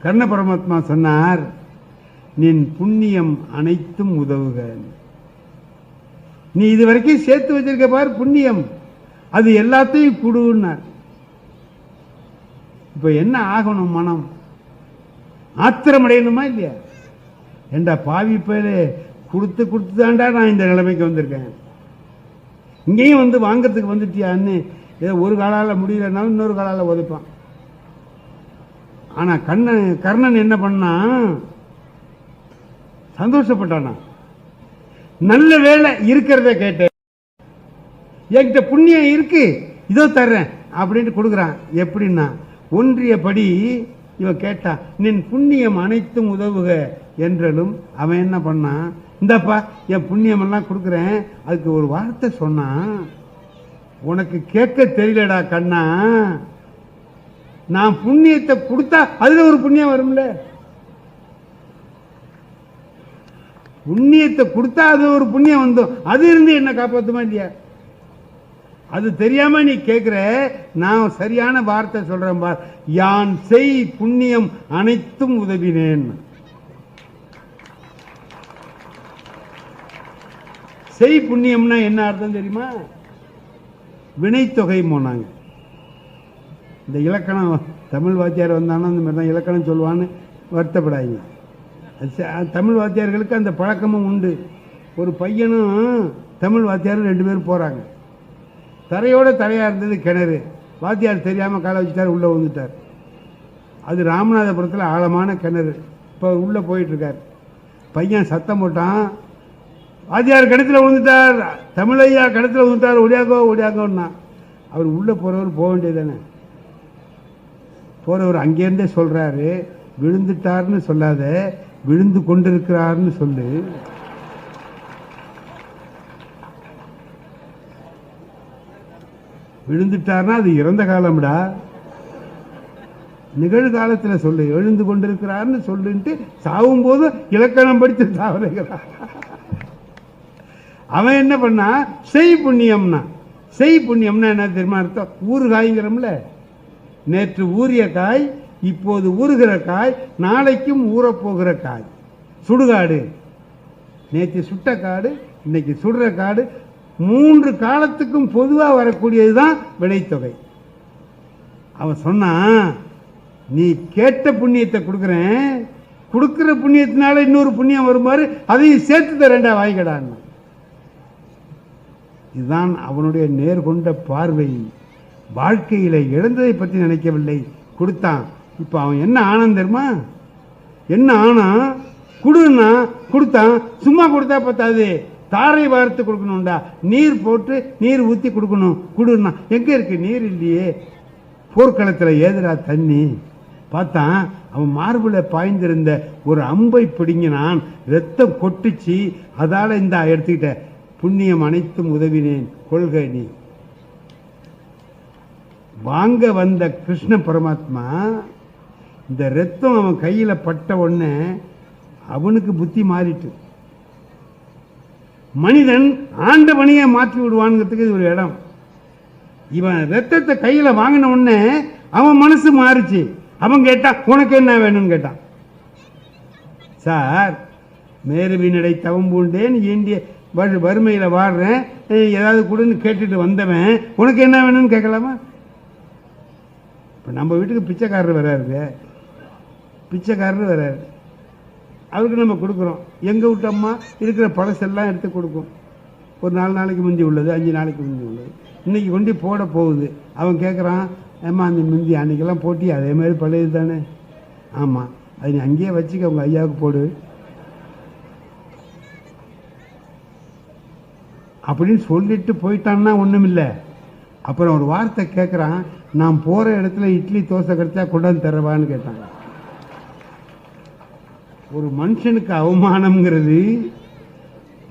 கர்ண பரமாத்மா சொன்னார், நின் புண்ணியம் அனைத்தும் உதவுக, நீ இதுவரைக்கும் சேர்த்து வச்சிருக்க பார் புண்ணியம், அது எல்லாத்தையும் கொடுன்னார். இப்ப என்ன ஆகணும், மனம் ஆத்திரமடையணுமா இல்லையா? ஏண்டா பாவி பேரு, கொடுத்து கொடுத்து தாண்டா நான் இந்த நிலைமைக்கு வந்திருக்கேன், இங்கேயும் வாங்கிறதுக்கு வந்துட்டியான்னு ஏதோ ஒரு காலால முடியலனாலும் இன்னொரு காலால உதைப்பான். ஆனா கர்ணன் என்ன பண்ணா, சந்தோஷப்பட்டானா, நல்ல வேலை இருக்கிறத கேட்டேன், என்கிட்ட புண்ணியம் இருக்கு, இதோ தர்றேன் அப்படின்னு கொடுக்குறான். எப்படின்னா, ஒன்றியபடி இவன் கேட்டான், நின் புண்ணியம் அனைத்தும் உதவுக என்றாலும் அவன் என்ன பண்ணான், இந்தப்பா என் புண்ணியம் எல்லாம் கொடுக்குறேன், அதுக்கு ஒரு வார்த்தை சொன்னான், உனக்கு கேட்க தெரியலடா கண்ணா, நான் புண்ணியத்தை கொடுத்தா அதுல ஒரு புண்ணியம் வரும்ல, புண்ணியத்தை கொடுத்தா அது ஒரு புண்ணியம் வந்தோம், அது இருந்து என்ன காப்பாத்துமா இல்லையா? அது தெரியாம நீ கேட்கிற, நான் சரியான வார்த்தை சொல்றேன் பார், யான் செய் புண்ணியம் அனைத்தும் உதவினேன். செய் புண்ணியம்னா என்ன அர்த்தம் தெரியுமா? வினைத்தொகை போனாங்க. இந்த இலக்கணம் தமிழ் வாத்தியார் வந்தாலும் அந்த மாதிரி தான் இலக்கணம் சொல்லுவான்னு வருத்தப்படாதீங்க. தமிழ் வாத்தியார்களுக்கு அந்த பழக்கமும் உண்டு. ஒரு பையனும் தமிழ் வாத்தியாரும் 2 பேரும் போறாங்க. தரையோட தரையா இருந்தது கிணறு, வாத்தியார் தெரியாம காலை வச்சுட்டார், உள்ள வந்துட்டார். அது ராமநாதபுரத்தில் ஆழமான கிணறு. இப்போ உள்ள போயிட்டு இருக்கார். பையன் சத்தம் போட்டான், வாத்தியார் கிணத்துல விழுந்துட்டார், தமிழையா கிணத்துல விழுந்துட்டார், ஒடியாக்கோ ஒடியாக்கோன்னா. அவர் உள்ள போறவர் போக வேண்டியதானே. போறவர் அங்கேருந்தே சொல்றாரு, விழுந்துட்டார்னு சொல்லாத, விழுந்து கொண்டிருக்கிறார்னு சொல்லு. விழுந்துட்டார்னா அது இறந்த காலம்டா, நிகழ்காலத்தில் சொல்லு, எழுந்து கொண்டிருக்கிறார்னு சொல்லுன்ட்டு சாவும் போது இலக்கணம் படித்து சாவலைகிறார். அவன் என்ன பண்ணா, செய் புண்ணியம்னா. செய் புண்ணியம்னா என்ன தெரியுமா அர்த்தம்? ஊறுகாய்ங்கிறோம்ல, நேற்று ஊறிய காய், இப்போது ஊறுகிற காய், நாளைக்கும் ஊறப்போகிற காய். சுடுகாடு, நேற்று சுட்ட காடு, இன்னைக்கு சுடுற காடு, 3 காலத்துக்கும் பொதுவாக வரக்கூடியதுதான் வினைத்தொகை. அவன் சொன்னான், நீ கேட்ட புண்ணியத்தை கொடுக்குறேன், கொடுக்குற புண்ணியத்தினால இன்னொரு புண்ணியம் வருமாறு அதையும் சேர்த்து தரேன்டா வாய்க்கடான்னு. இதுதான் அவனுடைய நேர்கொண்ட பார்வை. வாழ்க்கையில இழந்ததை பற்றி நினைக்கவில்லை, கொடுத்தான். இப்ப அவன் என்ன ஆனான் தெரியுமா? என்ன ஆனா, கொடுன்னா கொடுத்தான். சும்மா கொடுத்தா பத்தாது, தாரை வார்த்து கொடுக்கணும்டா, நீர் போட்டு நீர் ஊற்றி கொடுக்கணும். கொடுன்னா எங்க இருக்கு? நீர் இல்லையே. போர்க்களத்தில் ஏதுடா தண்ணி? பார்த்தான், அவன் மார்புல பாய்ந்திருந்த ஒரு அம்பை பிடுங்கினான், ரத்தம் கொட்டுச்சு. அதால இந்த எடுத்துக்கிட்ட புண்ணியம் அனைத்தும் உதவினேன், கொள்கை நீ. வாங்க வந்த கிருஷ்ண பரமாத்மா இந்த ரத்தம் அவன் கையில பட்ட உடனே அவனுக்கு புத்தி மாறிட்டு, மனிதன் ஆண்டவனையே மாற்றி விடுவான்ங்கிறதுக்கு இது ஒரு இடம். இவன் ரத்தத்தை கையில வாங்கின உடனே அவன் மனசு மாறிச்சு. அவன் கேட்டான், உனக்கு என்ன வேணும்னு கேட்டான். சார், மேருவினடை தவம் பூண்டேன், ஏண்டிய வறுமையில வாடுறேன், ஏதாவது கொடுன்னு கேட்டுட்டு வந்தவன் உனக்கு என்ன வேணும்னு கேட்கலாமா? இப்போ நம்ம வீட்டுக்கு பிச்சைக்காரர் வராருங்க, பிச்சைக்காரர் வராரு, அவருக்கு நம்ம கொடுக்குறோம். எங்கள் வீட்டு அம்மா இருக்கிற பழசெல்லாம் எடுத்து கொடுக்கும். ஒரு 4 நாளைக்கு முந்தி உள்ளது, 5 நாளைக்கு முந்தி உள்ளது, இன்னைக்கு கொண்டு போட போகுது. அவன் கேட்குறான், ஏம்மா அந்த முந்தி அன்றைக்கெல்லாம் போட்டி அதே மாதிரி பழையது தானே? ஆமாம், அது நீ அங்கேயே வச்சுக்க, உங்கள் ஐயாவுக்கு போடு அப்படின்னு சொல்லிட்டு போயிட்டான்னா ஒன்றும் இல்லை. அப்புறம் ஒரு வார்த்தை கேட்குறான், நான் போகிற இடத்துல இட்லி தோசை கிடைச்சா கொண்டாந்து தரவான்னு கேட்டாங்க. ஒரு மனுஷனுக்கு அவமானம்ங்கிறது,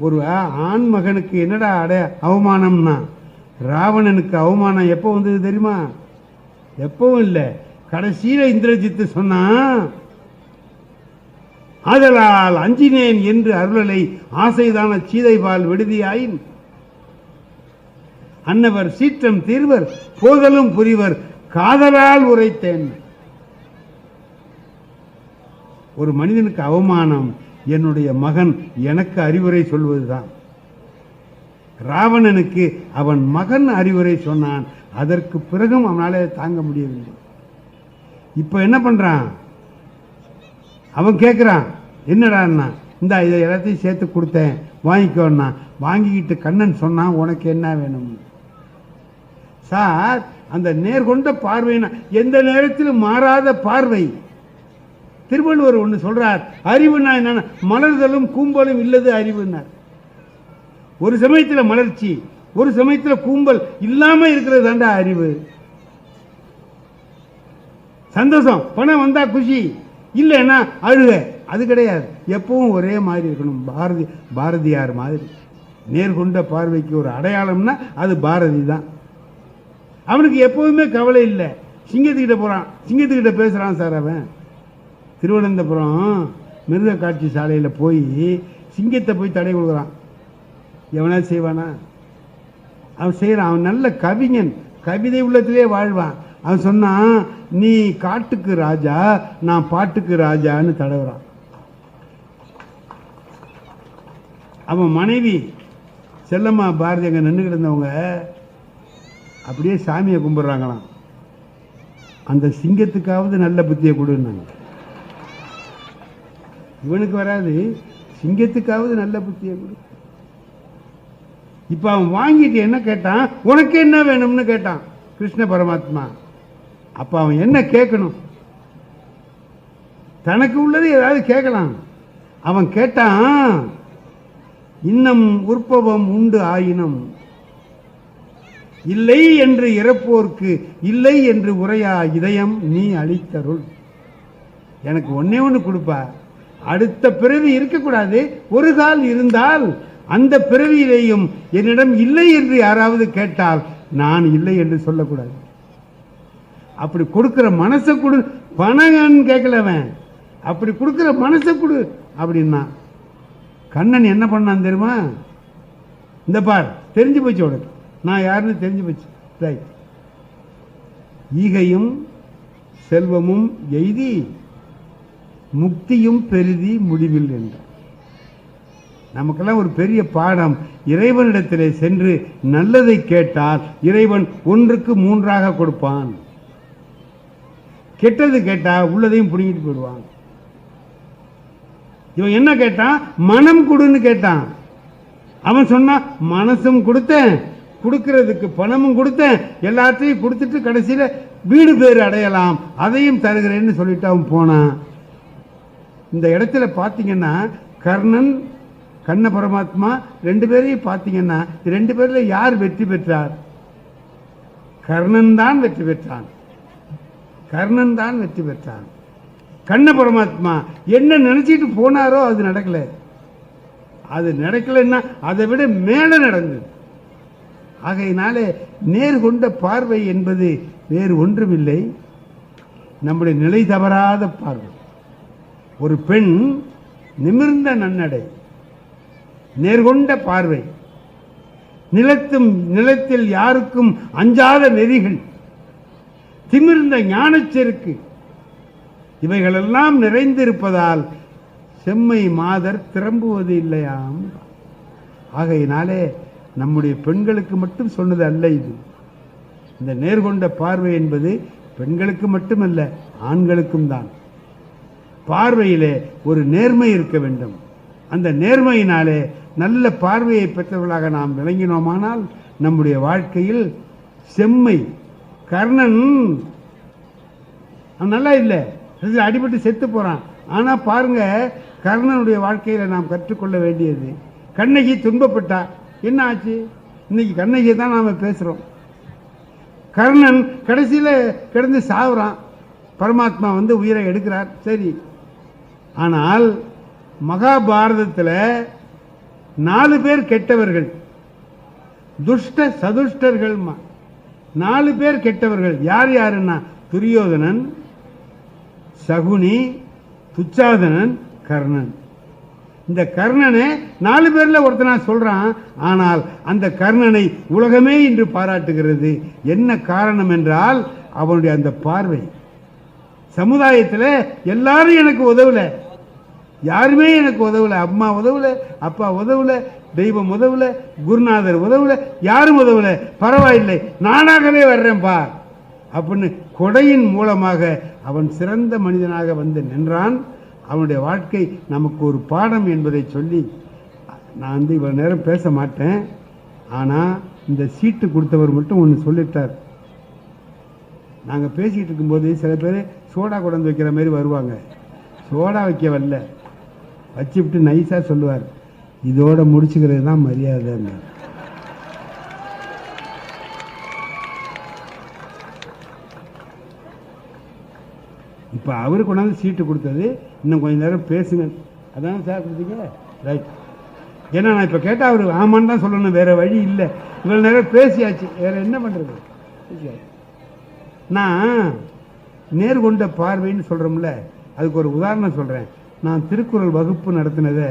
ஒரு ஆண் மகனுக்கு என்னடா அவமானம்னா, ராவணனுக்கு அவமானம் எப்போ வந்தது தெரியுமா? எப்பவும் இல்லை, கடைசியில இந்திரஜித்து சொன்னான், ஆதலால் அஞ்சினேன் என்று அருளலை ஆசைதான சீதைபால் விடுதியாயின் அன்னவர் சீற்றம் தீர்வர் போதலும் புரிவர் காதலால் உரைத்தேன். ஒரு மனிதனுக்கு அவமானம் என்னுடைய மகன் எனக்கு அறிவுரை சொல்வதுதான். ராவணனுக்கு அவன் மகன் அறிவுரை சொன்னான், அதற்கு பிறகும் அவனால தாங்க முடியவில்லை. இப்ப என்ன பண்றான்? அவன் கேட்கிறான், என்னடான்னா, இந்த இதை எல்லாத்தையும் சேர்த்து கொடுத்தேன் வாங்கிக்கோன்னா. வாங்கிக்கிட்டு கண்ணன் சொன்னான், உனக்கு என்ன வேணும் சார்? அந்த நேர்கொண்ட பார்வைனா எந்த நேரத்திலும் மாறாத பார்வை. திருவள்ளுவர் ஒன்று சொல்றார், அறிவுனா என்ன? மலர்தலும் கூம்பலும் இல்லது அறிவுன்னார். ஒரு சமயத்தில் மலர்ச்சி, ஒரு சமயத்தில் கூம்பல் இல்லாம இருக்கிறது தாண்டா அறிவு. சந்தோஷம், பணம் வந்தா குஷி, இல்லைன்னா அழுக, அது கிடையாது. எப்பவும் ஒரே மாதிரி இருக்கணும். பாரதியார் மாதிரி நேர்கொண்ட பார்வைக்கு ஒரு அடையாளம்னா அது பாரதி தான். அவனுக்கு எப்பவுமே கவலை இல்லை. சிங்கத்துக்கிட்ட போறான், சிங்கத்துக்கிட்ட பேசுறான் சார். அவன் திருவனந்தபுரம் மிருக காட்சி சாலையில் போய் சிங்கத்தை போய் தடை கொடுக்குறான். எவனா செய்வானா? அவன் செய்யறான். அவன் நல்ல கவிஞன், கவிதை உள்ளத்திலே வாழ்வான். அவன் சொன்னான், நீ காட்டுக்கு ராஜா, நான் பாட்டுக்கு ராஜான்னு தடவுறான். அவன் மனைவி செல்லம்மா பாரதி அங்கே நின்றுக்கிட்டு இருந்தவங்க அப்படியே சாமியை கும்பிட்றாங்களாம். அந்த சிங்கத்துக்காவது நல்ல புத்தியை கொடுன்னாங்க. இவனுக்கு வராது, சிங்கத்துக்காவது நல்ல புத்தியை கொடு. இப்ப அவன் வாங்கிட்டு என்ன கேட்டான்? உனக்கு என்ன வேணும்னு கேட்டான் கிருஷ்ண பரமாத்மா. அப்ப அவன் என்ன கேட்கணும்? தனக்கு உள்ளது ஏதாவது கேட்கலாம். அவன் கேட்டான், இன்னும் உற்பவம் உண்டு ஆயினும் இல்லை என்று இறப்போர்க்கு இல்லை என்று உரையா இதயம் நீ அளித்தருள். எனக்கு ஒன்னே ஒன்று கொடுப்பா, அடுத்த பிறவி இருக்கக்கூடாது. ஒரு கால் இருந்தால் அந்த பிறவியிலேயும் என்னிடம் இல்லை என்று யாராவது கேட்டால் நான் இல்லை என்று சொல்லக்கூடாது. அப்படி கொடுக்கிற மனசை கொடு. பணம் கேட்கலவன், அப்படி கொடுக்கிற மனசை கொடு அப்படின்னா. கண்ணன் என்ன பண்ணான் தெரியுமா? இந்த பார், தெரிஞ்சு போச்சு உனக்கு நான் யாருன்னு தெரிஞ்சு போச்சு. ரைட், ஈகையும் செல்வமும் எய்தி முக்தியும் பெரிதி முடிவில் என்றார். நமக்கெல்லாம் ஒரு பெரிய பாடம். இறைவனிடத்திலே சென்று நல்லதை கேட்டால் இறைவன் 1க்கு 3 கொடுப்பான். கெட்டது கேட்டா உள்ளதையும் பிடிங்கிட்டு போயிடுவான். இவன் என்ன கேட்டான்? மனம் கொடுன்னு கேட்டான். அவன் சொன்னா மனசும் கொடுத்தேன், கொடுக்கறதுக்கு பணமும் கொடுத்தேன், எல்லாத்தையும் கொடுத்துட்டு கடைசியில வீடு பேர் அடையலாம் அதையும் தருகிறேன்னு சொல்லிட்டு அவன் போனான். இந்த இடத்துல பார்த்தீங்கன்னா கர்ணன் கண்ண பரமாத்மா ரெண்டு பேரையும் பார்த்தீங்கன்னா ரெண்டு பேர்ல யார் வெற்றி பெற்றார்? கர்ணன் தான் வெற்றி பெற்றான். கர்ணன் தான் வெற்றி பெற்றான். கண்ண பரமாத்மா என்ன நினைச்சிட்டு போனாரோ அது நடக்கல. அது நடக்கலைன்னா அதை விட மேல நடந்தது. ஆகையினாலே நேர்கொண்ட பார்வை என்பது வேறு ஒன்றுமில்லை, நம்முடைய நிலை தவறாத பார்வை. ஒரு பெண் நிமிர்ந்த நன்னடை, நேர்கொண்ட பார்வை, நிலத்தில் யாருக்கும் அஞ்சாத நெறிகள், திமிர்ந்த ஞானச்செருக்கு, இவைகளெல்லாம் நிறைந்திருப்பதால் செம்மை மாதர் திரும்புவது இல்லையாம். ஆகையினாலே நம்முடைய பெண்களுக்கு மட்டும் சொன்னது அல்ல இது. இந்த நேர்கொண்ட பார்வை என்பது பெண்களுக்கு மட்டுமல்ல, ஆண்களுக்கும் தான். பார்வையிலே ஒரு நேர்மை இருக்க வேண்டும். அந்த நேர்மையினாலே நல்ல பார்வையை பெற்றவர்களாக நாம் விளங்கினோமானால் நம்முடைய வாழ்க்கையில் செம்மை. கர்ணன் நல்லா இல்லை, அடிபட்டு செத்து போறான். ஆனா பாருங்க, கர்ணனுடைய வாழ்க்கையில நாம் கற்றுக்கொள்ள வேண்டியது, கண்ணகி துன்பப்பட்டா என்ன ஆச்சு? இன்னைக்கு கண்ணகியை தான் நாம பேசுறோம். கர்ணன் கடைசியில கிடந்து சாவுறான், பரமாத்மா வந்து உயிரை எடுக்கிறார், சரி. ஆனால் மகாபாரதத்தில் 4 பேர் கெட்டவர்கள், துஷ்ட சதுஷ்டர்கள். 4 பேர் கெட்டவர்கள். யார் யாருன்னா துரியோதனன், சகுனி, துச்சாதனன், கர்ணன். இந்த கர்ணனை 4 பேர்ல ஒருத்தனா சொல்றான். ஆனால் அந்த கர்ணனை உலகமே இன்று பாராட்டுகிறது. என்ன காரணம் என்றால் அவனுடைய அந்த பார்வை. சமுதாயத்தில் எல்லாரும் எனக்கு உதவல, யாருமே எனக்கு உதவல, அம்மா உதவல, அப்பா உதவல, தெய்வம் உதவல, குருநாதர் உதவல, யாரும் உதவல, பரவாயில்லை நானாகவே வர்றேன் பார் அப்படின்னு கொடையின் மூலமாக அவன் சிறந்த மனிதனாக வந்து நின்றான். அவனுடைய வாழ்க்கை நமக்கு ஒரு பாடம் என்பதை சொல்லி நான் வந்து இவ்வளவு நேரம் பேச மாட்டேன். ஆனால் இந்த சீட்டு கொடுத்தவர் மட்டும் ஒன்று சொல்லிட்டார். நாங்கள் பேசிக்கிட்டு இருக்கும்போது சில பேர் சோடா கொண்டு வைக்கிற மாதிரி வருவாங்க. சோடா வைக்க வரல, வச்சுவிட்டு நைஸாக சொல்லுவார், இதோட முடிச்சுக்கிறது தான் மரியாதை. இப்போ அவரு கொண்டாந்து சீட்டு கொடுத்தது, இன்னும் கொஞ்சம் நேரம் பேசுங்க, அதான சார் கொடுத்தீங்க, ரைட். ஏன்னா நான் இப்போ கேட்டால் அவர் ஆமான்னு தான் சொல்லணும், வேறு வழி இல்லை. இவ்வளோ நேரம் பேசியாச்சு, வேறு என்ன பண்ணுறது? நான் நேர்கொண்ட பார்வைன்னு சொல்கிறோம்ல, அதுக்கு ஒரு உதாரணம் சொல்கிறேன். நான் திருக்குறள் வகுப்பு நடத்தினதை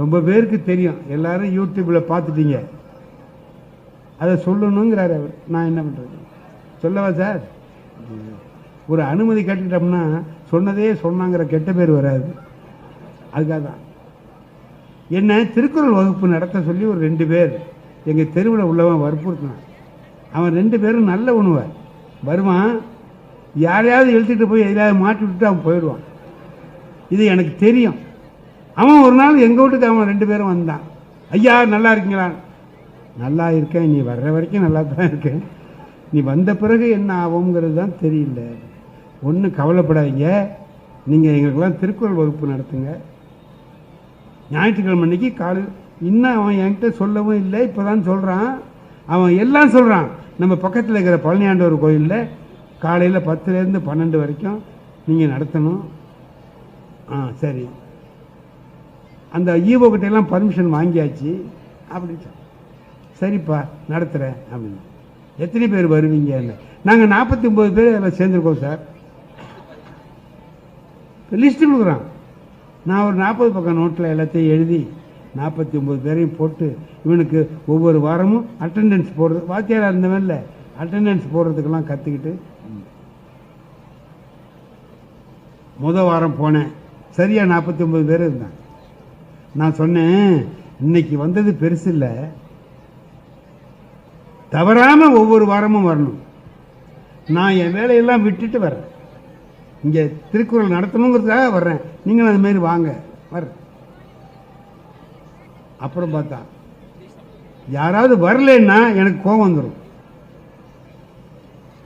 ரொம்ப பேருக்கு தெரியும், எல்லாரும் யூடியூப்பில் பார்த்துட்டீங்க. அதை சொல்லணுங்கிறார் அவர். நான் என்ன பண்ணுறது? சொல்லவா சார்? ஒரு அனுமதி கேட்டுட்டோம்னா சொன்னதே சொன்னாங்கிற கெட்ட பேர் வராது. அதுக்காக தான் என்ன திருக்குறள் வகுப்பு நடத்த சொல்லி ஒரு 2 பேர் எங்கள் தெருவில் உள்ளவன் வற்புறுத்தினான். அவன் 2 பேரும் நல்ல உணவை வருவான், யாரையாவது இழுத்துட்டு போய் எதையாவது மாட்டி விட்டுட்டு அவன் போயிடுவான். இது எனக்கு தெரியும். அவன் ஒரு நாள் எங்கள் வீட்டுக்கு அவன் 2 பேரும் வந்தான். ஐயா நல்லா இருக்கீங்களா? நல்லா இருக்கேன், நீ வர்ற வரைக்கும் நல்லா தான் இருக்கேன், நீ வந்த பிறகு என்ன ஆகுங்கிறது தான் தெரியல. ஒன்றும் கவலைப்படாதீங்க, நீங்கள் எங்களுக்கெல்லாம் திருக்குறள் வகுப்பு நடத்துங்க, ஞாயிற்றுக்கிழமை அன்னைக்கு காலையில். இன்னும் அவன் என்கிட்ட சொல்லவும் இல்லை, இப்போ தான் சொல்கிறான். அவன் எல்லாம் சொல்கிறான். நம்ம பக்கத்தில் இருக்கிற பழனியாண்டவர் கோயிலில் காலையில் 10லேருந்து 12 வரைக்கும் நீங்கள் நடத்தணும். சரி, அந்த ஈவோ கிட்டையெல்லாம் பர்மிஷன் வாங்கியாச்சு அப்படின்னு. சரிப்பா நடத்துகிறேன் அப்படின்னு. எத்தனை பேர் வருவீங்க? நாங்கள் 49 பேர் அதில் சேர்ந்துருக்கோம் சார். லிஸ்ட்டு கொடுக்குறான். நான் ஒரு 40 பக்கம் நோட்டில் எல்லாத்தையும் எழுதி 49 பேரையும் போட்டு இவனுக்கு ஒவ்வொரு வாரமும் அட்டெண்டன்ஸ் போடுறது, வாத்தியாராக இருந்தவன்ல அட்டெண்டன்ஸ் போடுறதுக்கெல்லாம் கற்றுக்கிட்டு முதல் வாரம் போனேன். சரியாக 49 பேர் இருந்தாங்க. நான் சொன்னேன், இன்னைக்கு வந்தது பெருசு இல்லை, தவறாமல் ஒவ்வொரு வாரமும் வரணும். நான் என் வேலையெல்லாம் விட்டுட்டு வர்றேன், இங்கே திருக்குறள் நடத்தணுங்கிறதுக்காக வர்றேன், நீங்களும் அது மாதிரி வாங்க வர்றேன். அப்புறம் பார்த்தா யாராவது வரலன்னா எனக்கு கோபம் வந்துடும்.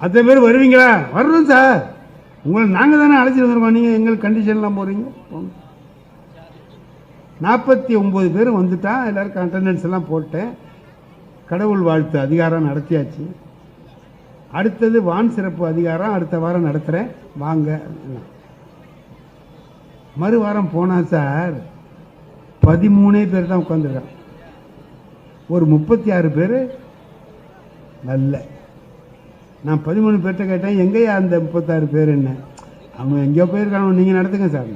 அத்தனை பேர் வருவீங்களா? வரணும் சார், உங்களை நாங்கள் தானே அழைச்சிட்டு வந்துருக்கோம், நீங்கள் எங்களுக்கு கண்டிஷன்லாம் போகிறீங்க. 49 பேர் வந்துட்டா எல்லாருக்கும் அட்டண்டன்ஸ் எல்லாம் போட்டேன். கடவுள் வாழ்த்து அதிகாரம் நடத்தியாச்சு. அடுத்தது வான் சிறப்பு அதிகாரம் அடுத்த வாரம் நடத்துகிறேன் வாங்க. மறு வாரம் போனால் சார் 13 பேர் தான் உட்காந்துருக்கான். ஒரு 36 பேர் நல்ல. நான் 13 பேர்கிட்ட கேட்டேன், எங்கேயா அந்த 36 பேர் என்ன? அவங்க எங்கேயோ போயிருக்காங்க, நீங்கள் நடத்துங்க சார்.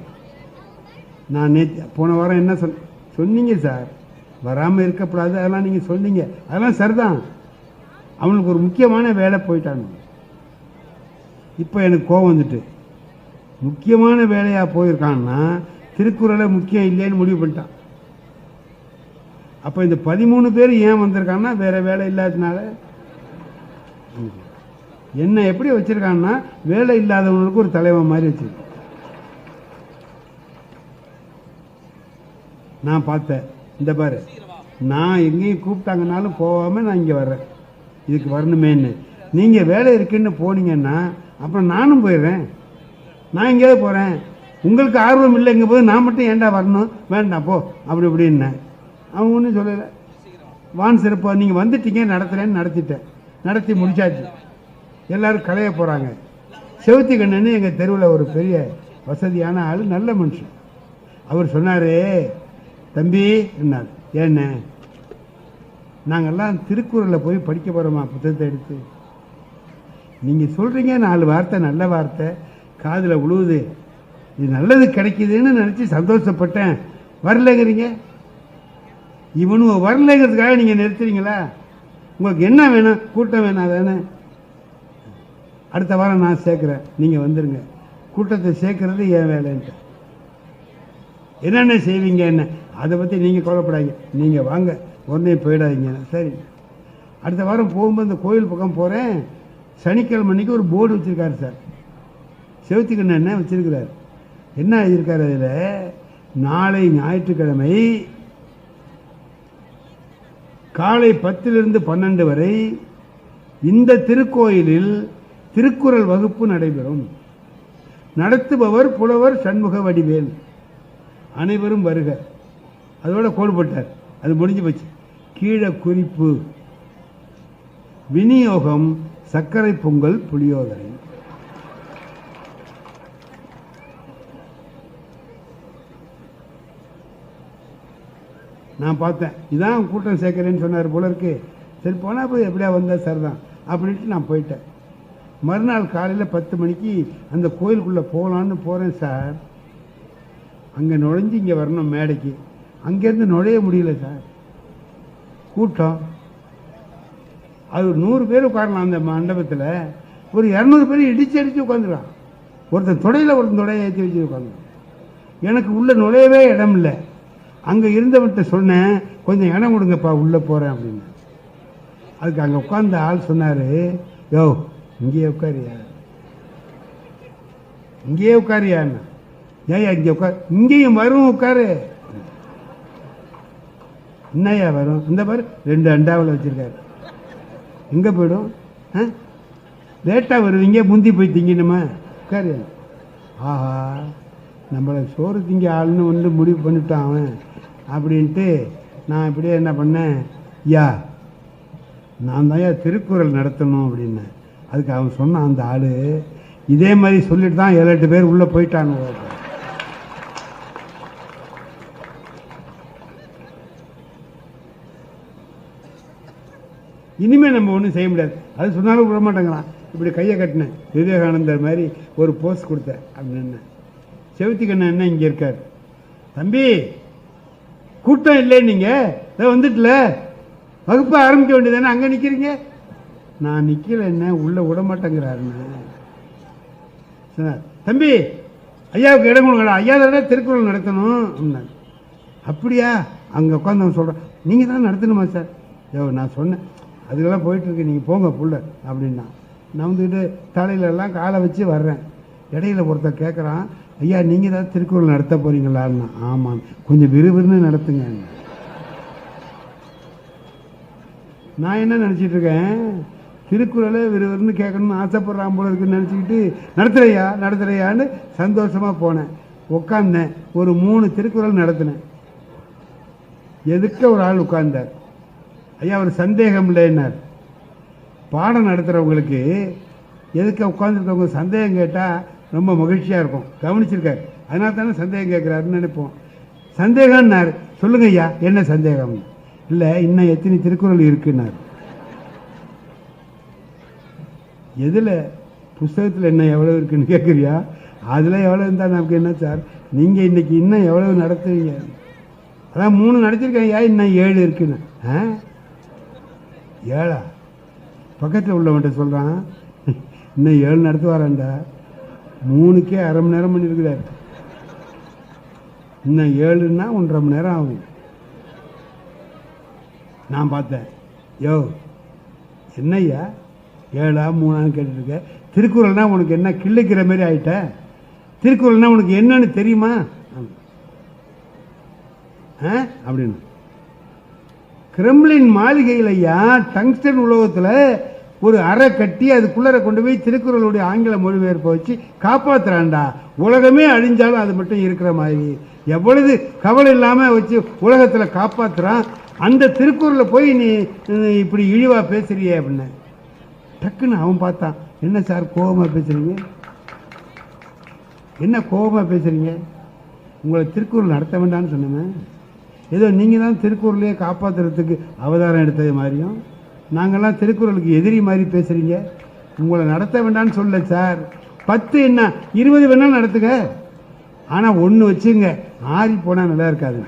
நான் போன வாரம் என்ன சொன்னீங்க சார், வராமல் இருக்கக்கூடாது, அதெல்லாம் நீங்கள் சொன்னீங்க, அதெல்லாம் சரிதான். அவனுக்கு ஒரு முக்கியமான வேலை போயிட்டானு. இப்போ எனக்கு கோவம் வந்துட்டு, முக்கியமான வேலையாக போயிருக்கான்னா திருக்குறளை முக்கியம் இல்லைன்னு முடிவு பண்ணிட்டான். அப்போ இந்த 13 பேர் ஏன் வந்திருக்கான்னா வேற வேலை இல்லாததுனால. என்ன எப்படி வச்சிருக்கான்னா வேலை இல்லாதவங்களுக்கு ஒரு தலைவன் மாதிரி வச்சிருக்கான். நான் பார்த்தேன், இந்த பாரு, நான் எங்கேயும் கூப்பிட்டாங்கனாலும் போகாமல் நான் இங்கே வர்றேன், இதுக்கு வரணுமேன்னு. நீங்கள் வேலை இருக்குன்னு போனீங்கன்னா அப்புறம் நானும் போயிடுறேன், நான் எங்கேயாவது போகிறேன். உங்களுக்கு ஆர்வம் இல்லைங்க போது நான் மட்டும் ஏண்டா வரணும், வேண்டாம் போ அப்படி இப்படின்னேன். அவங்க ஒன்றும் சொல்லலை. வான் சிறப்பாக நீங்கள் வந்துட்டீங்க, நடத்துகிறேன்னு நடத்திட்டேன், நடத்தி முடிச்சாச்சு. எல்லோரும் கலைய போகிறாங்க. செவத்தி கண்ணன்னு எங்கள் தெருவில் ஒரு பெரிய வசதியான ஆள், நல்ல மனுஷன். அவர் சொன்னார், தம்பி என்னார், ஏன்ன நாங்கள்லாம் திருக்குறளில் போய் படிக்க போகிறோமா புத்தகத்தை எடுத்து, நீங்கள் சொல்கிறீங்க 4 வார்த்தை நல்ல வார்த்தை காதில் விழுவுது, இது நல்லது கிடைக்குதுன்னு நினச்சி சந்தோஷப்பட்டேன், வரலைங்கிறீங்க. இவனும் வரலைங்கிறதுக்காக நீங்கள் நிறுத்துறீங்களா? உங்களுக்கு என்ன வேணும்? கூட்டம் வேணாம் தானே? அடுத்த வாரம் நான் சேர்க்குறேன், நீங்கள் வந்துடுங்க. கூட்டத்தை சேர்க்கறது என் வேலைன்ட்டு. என்னென்ன செய்வீங்க என்ன அதை பற்றி நீங்கள் கவலைப்படாதீங்க, நீங்கள் வாங்க, உடனே போயிடாதீங்க. சரி. அடுத்த வாரம் போகும்போது இந்த கோயில் பக்கம் போகிறேன். சனிக்கிழமை அன்னைக்கு ஒரு போர்டு வச்சுருக்காரு சார், செவத்திக்கண்ண என்ன வச்சுருக்கிறார், என்ன எழுதியிருக்காரு அதில், நாளை ஞாயிற்றுக்கிழமை காலை 10 to 12 வரை இந்த திருக்கோயிலில் திருக்குறள் வகுப்பு நடைபெறும். நடத்துபவர் புலவர் சண்முக வடிவேல். அனைவரும் வருக. அதோட கோடு போட்டார், அது முடிஞ்சு போச்சு. கீழே குறிப்பு, விநியோகம் சர்க்கரை பொங்கல் புளியோதரை. நான் பார்த்தேன், இதான் கூட்டம் சேர்க்கிறேன்னு சொன்னார் போல இருக்கு. சரி போனால் போய் எப்படியா வந்தால் சார் தான் அப்படின்ட்டு நான் போயிட்டேன். மறுநாள் காலையில் 10 மணிக்கு அந்த கோயிலுக்குள்ளே போகலான்னு போகிறேன் சார். அங்கே நுழைஞ்சு இங்கே வரணும் மேடைக்கு, அங்கேருந்து நுழைய முடியல சார், கூட்டம். அது ஒரு 100 பேர் உட்காரலாம் அந்த மண்டபத்தில், ஒரு 200 பேர் இடித்து உட்காந்துருக்கான். ஒருத்தன் தொடையில் ஒருத்தன் தொடையை ஏற்றி வச்சு உட்காந்துருக்கான். எனக்கு உள்ளே நுழையவே இடம் இல்லை. அங்கே இருந்தவன்கிட்ட சொன்னேன், கொஞ்சம் இடம் கொடுங்கப்பா உள்ளே போகிறேன் அப்படின்னு. அதுக்கு அங்கே உட்கார்ந்த ஆள் சொன்னார், யோ இங்கேயே உட்காரியா, இங்கேயே உட்காரியான்னு. ஏயா இங்கே உட்கார், இங்கேயும் வரும் உட்காரு. என்னையா வரும்? இந்த பாரு 2 அண்டாவில் வச்சுருக்காரு, எங்கே போய்டும்? லேட்டாக வருவீங்க, முந்தி போய் திங்கணுமா? உட்காரு. ஆஹா, நம்மளை சோறு திங்க ஆளுன்னு வந்து முடிவு பண்ணிவிட்டான் அவன் அப்படின்ட்டு நான் இப்படியே என்ன பண்ணேன், ஐயா நான் தான் திருக்குறள் நடத்தணும் அப்படின்னேன். அதுக்கு அவன் சொன்னான், அந்த ஆள் இதே மாதிரி சொல்லிட்டு தான் 7-8 பேர் உள்ளே போயிட்டாங்க. இனிமேல் நம்ம ஒன்றும் செய்ய முடியாது, அது சொன்னாலும் விட மாட்டேங்கிறான். இப்படி கையை கட்டினேன், விவேகானந்தர் மாதிரி ஒரு போஸ்ட் கொடுத்தேன் அப்படின்னு. செவத்திக்கண்ணன் என்ன இங்கே இருக்கார், தம்பி கூட்டம் இல்லை, நீங்கள் வந்துட்டுல வகுப்பை ஆரம்பிக்க வேண்டியதானே, அங்கே நிற்கிறீங்க. நான் நிற்கல, என்ன உள்ளே விட மாட்டேங்கிறாருன்னு சொன்னார். தம்பி ஐயாவுக்கு இடம் கொடுங்கடா, ஐயா தானே திருக்குறள் நடத்தணும் அப்படின்னாரு. அப்படியா? அங்கே உட்காந்து சொல்கிறேன், நீங்கள் தான் நடத்தணுமா சார்? யோ நான் சொன்னேன், அதுக்கெல்லாம் போயிட்டுருக்கு, நீங்கள் போங்க புள்ள அப்படின்னா. நவுந்துக்கிட்டு தலையிலெல்லாம் காலை வச்சு வர்றேன். இடையில ஒருத்தர் கேட்குறான், ஐயா நீங்கள் தான் திருக்குறள் நடத்த போகிறீங்களான்னு. ஆமாம், கொஞ்சம் விறுவிறுன்னு நடத்துங்க. நான் என்ன நினச்சிட்டு இருக்கேன், திருக்குறளை விறுவிறுன்னு கேட்கணும்னு ஆசைப்படுறான் போல இருக்குன்னு நினச்சிக்கிட்டு நடத்துறையான்னு சந்தோஷமாக போனேன். உட்காந்தேன், ஒரு 3 திருக்குறள் நடத்தினேன். எதுக்க ஒரு ஆள் உட்கார்ந்தார். ஐயா ஒரு சந்தேகம் இல்லைன்னார். பாடம் நடத்துகிறவங்களுக்கு எதுக்க உட்காந்துருக்கவங்க சந்தேகம் கேட்டால் ரொம்ப மகிழ்ச்சியாக இருக்கும். கவனிச்சிருக்காரு, அதனால தானே சந்தேகம் கேட்குறாருன்னு நினைப்போம். சந்தேகம்னார். சொல்லுங்க ஐயா என்ன சந்தேகம்? இல்லை இன்னும் எத்தனை திருக்குறள் இருக்குன்னார். எதில்? புஸ்தகத்தில் என்ன எவ்வளோ இருக்குன்னு கேட்குறியா? அதில் எவ்வளோ இருந்தால் நமக்கு என்ன சார்? நீங்கள் இன்றைக்கி இன்னும் எவ்வளோ நடத்துவீங்க? அதான் 3 நடத்திருக்கேன் ஐயா, இன்னும் 7 இருக்குன்னு. 7ஆ? பக்கத்தில் உள்ளவன்ட்ட சொல்கிறான், இன்னும் 7 நடத்துவாராண்டா. 3க்கே அரை மணி நேரம் பண்ணியிருக்கிறார். இன்னும் 7ன்னா 1.5 மணி நேரம் ஆகும். நான் பார்த்தேன், யோ என்னய்யா 7ஆ 3ஆன்னு கேட்டுருக்க? திருக்குறள்னா உனக்கு என்ன கிள்ளிக்கிற மாதிரி ஆயிட்ட? திருக்குறள்னா உனக்கு என்னன்னு தெரியுமா அப்படின்னு. கிரெம்ளின் மாளிகையில் ஐயா டங்ஸ்டன் உலகத்தில் ஒரு அறை கட்டி அதுக்குள்ளே கொண்டு போய் திருக்குறளுடைய ஆங்கில மொழிபெயர்ப்பை வச்சு காப்பாற்றுறான்டா. உலகமே அழிஞ்சாலும் அது மட்டும் இருக்கிற மாதிரி எவ்வளவு கவலை இல்லாமல் வச்சு உலகத்தில் காப்பாற்றுறான். அந்த திருக்குறளை போய் நீ இப்படி இழிவாக பேசுறியே அப்படின்னு. டக்குன்னு அவன் பார்த்தான், என்ன சார் கோபமாக பேசுகிறீங்க? என்ன கோபமாக பேசுகிறீங்க? உங்களை திருக்குறள் நடத்த வேண்டாம்னு சொன்னேன். ஏதோ நீங்கள் தான் திருக்குறளையே காப்பாற்றுறதுக்கு அவதாரம் எடுத்தது மாதிரியும் நாங்கள்லாம் திருக்குறளுக்கு எதிரி மாதிரி பேசுகிறீங்க. உங்களை நடத்த வேண்டாம்னு சொல்ல சார். 10 என்ன 20 வேணாலும் நடத்துங்க, ஆனால் ஒன்று வச்சுங்க, ஆறி போனால் நல்லா இருக்காது.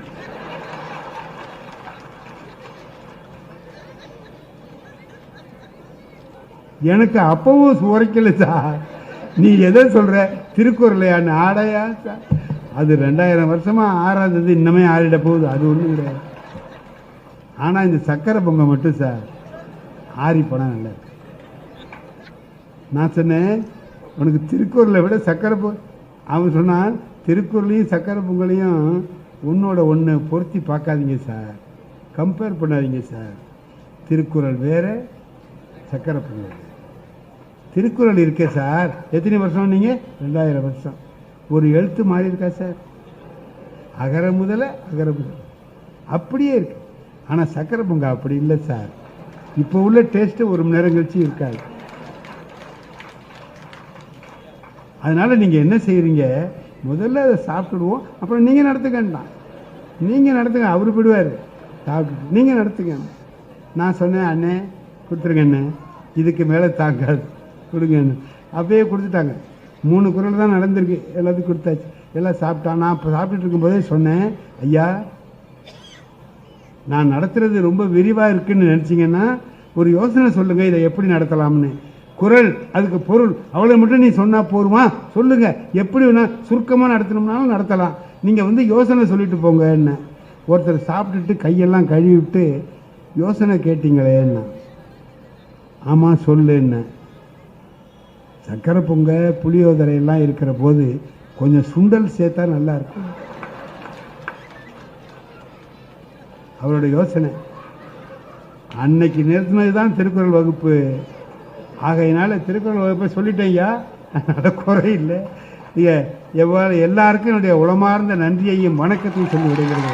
எனக்கு அப்பவும் உரைக்கல சார். நீ எதை சொல்கிற? திருக்குறளையான்னு ஆடையா சார்? அது 2000 வருஷமாக ஆறாதது இன்னமே ஆறிட போகுது, அது ஒன்றும் கிடையாது. ஆனால் இந்த சக்கரை பொங்கல் மட்டும் சார் ஆறி போனால் நல்லா இருக்கு. நான் சொன்னேன், உனக்கு திருக்குறளை விட சக்கரை அவன் சொன்னான், திருக்குறளையும் சக்கரை பொங்கலையும் ஒன்றோட ஒன்று பொருத்தி பார்க்காதீங்க சார், கம்பேர் பண்ணாதீங்க சார். திருக்குறள் வேறு, சக்கரை பொங்கல். திருக்குறள் இருக்கே சார், எத்தனை வருஷம் நீங்கள்? 2000 வருஷம். ஒரு எழுத்து மாறி இருக்கா சார்? அகர முதல அப்படியே இருக்கு. ஆனால் சக்கரை பொங்கல் அப்படி இல்லை சார். இப்போ உள்ள டேஸ்ட்டு 1 மணி நேரம் கழிச்சு இருக்காது. அதனால் நீங்கள் என்ன செய்கிறீங்க, முதல்ல அதை சாப்பிட்டுடுவோம், அப்புறம் நீங்கள் நடத்துக்கண்டாம். நீங்கள் நடத்துங்க, அவரு போயிடுவார் சாப்பிட்டு, நீங்கள் நடத்துங்க. நான் சொன்னேன், அண்ணே கொடுத்துருங்க அண்ணே, இதுக்கு மேலே தாங்காது, கொடுங்கன்னு. அப்படியே கொடுத்துட்டாங்க. 3 குறள் தான் நடந்திருக்கு, எல்லாத்தையும் கொடுத்தாச்சு, எல்லாம் சாப்பிட்டான். நான் இப்போ சாப்பிட்டுட்டு இருக்கும்போதே சொன்னேன், ஐயா நான் நடத்துறது ரொம்ப விரிவாக இருக்குன்னு நினச்சிங்கன்னா ஒரு யோசனை சொல்லுங்கள், இதை எப்படி நடத்தலாம்னு. குறள் அதுக்கு பொருள் அவ்வளோ மட்டும் நீ சொன்னால் போருமா? சொல்லுங்கள், எப்படி வேணால் சுருக்கமாக நடத்தணும்னாலும் நடத்தலாம், நீங்கள் யோசனை சொல்லிட்டு போங்க என்ன. ஒருத்தர் சாப்பிட்டுட்டு கையெல்லாம் கழுவிட்டு யோசனை கேட்டீங்களே என்ன. ஆமாம் சொல்லு என்ன. சக்கரை பொங்க புளியோதரையெல்லாம் இருக்கிற போது கொஞ்சம் சுண்டல் சேர்த்தா நல்லா இருக்கும். அவரோட யோசனை அன்னைக்கு நிறுத்தினது தான் திருக்குறள் வகுப்பு. ஆகையினால திருக்குறள் வகுப்பை சொல்லிட்டேன் ஐயா, அதனால குறையில்லை. எவ்வாறு எல்லாருக்கும் என்னுடைய உளமார்ந்த நன்றியையும் வணக்கத்தையும் சொல்லி விடுகிறது.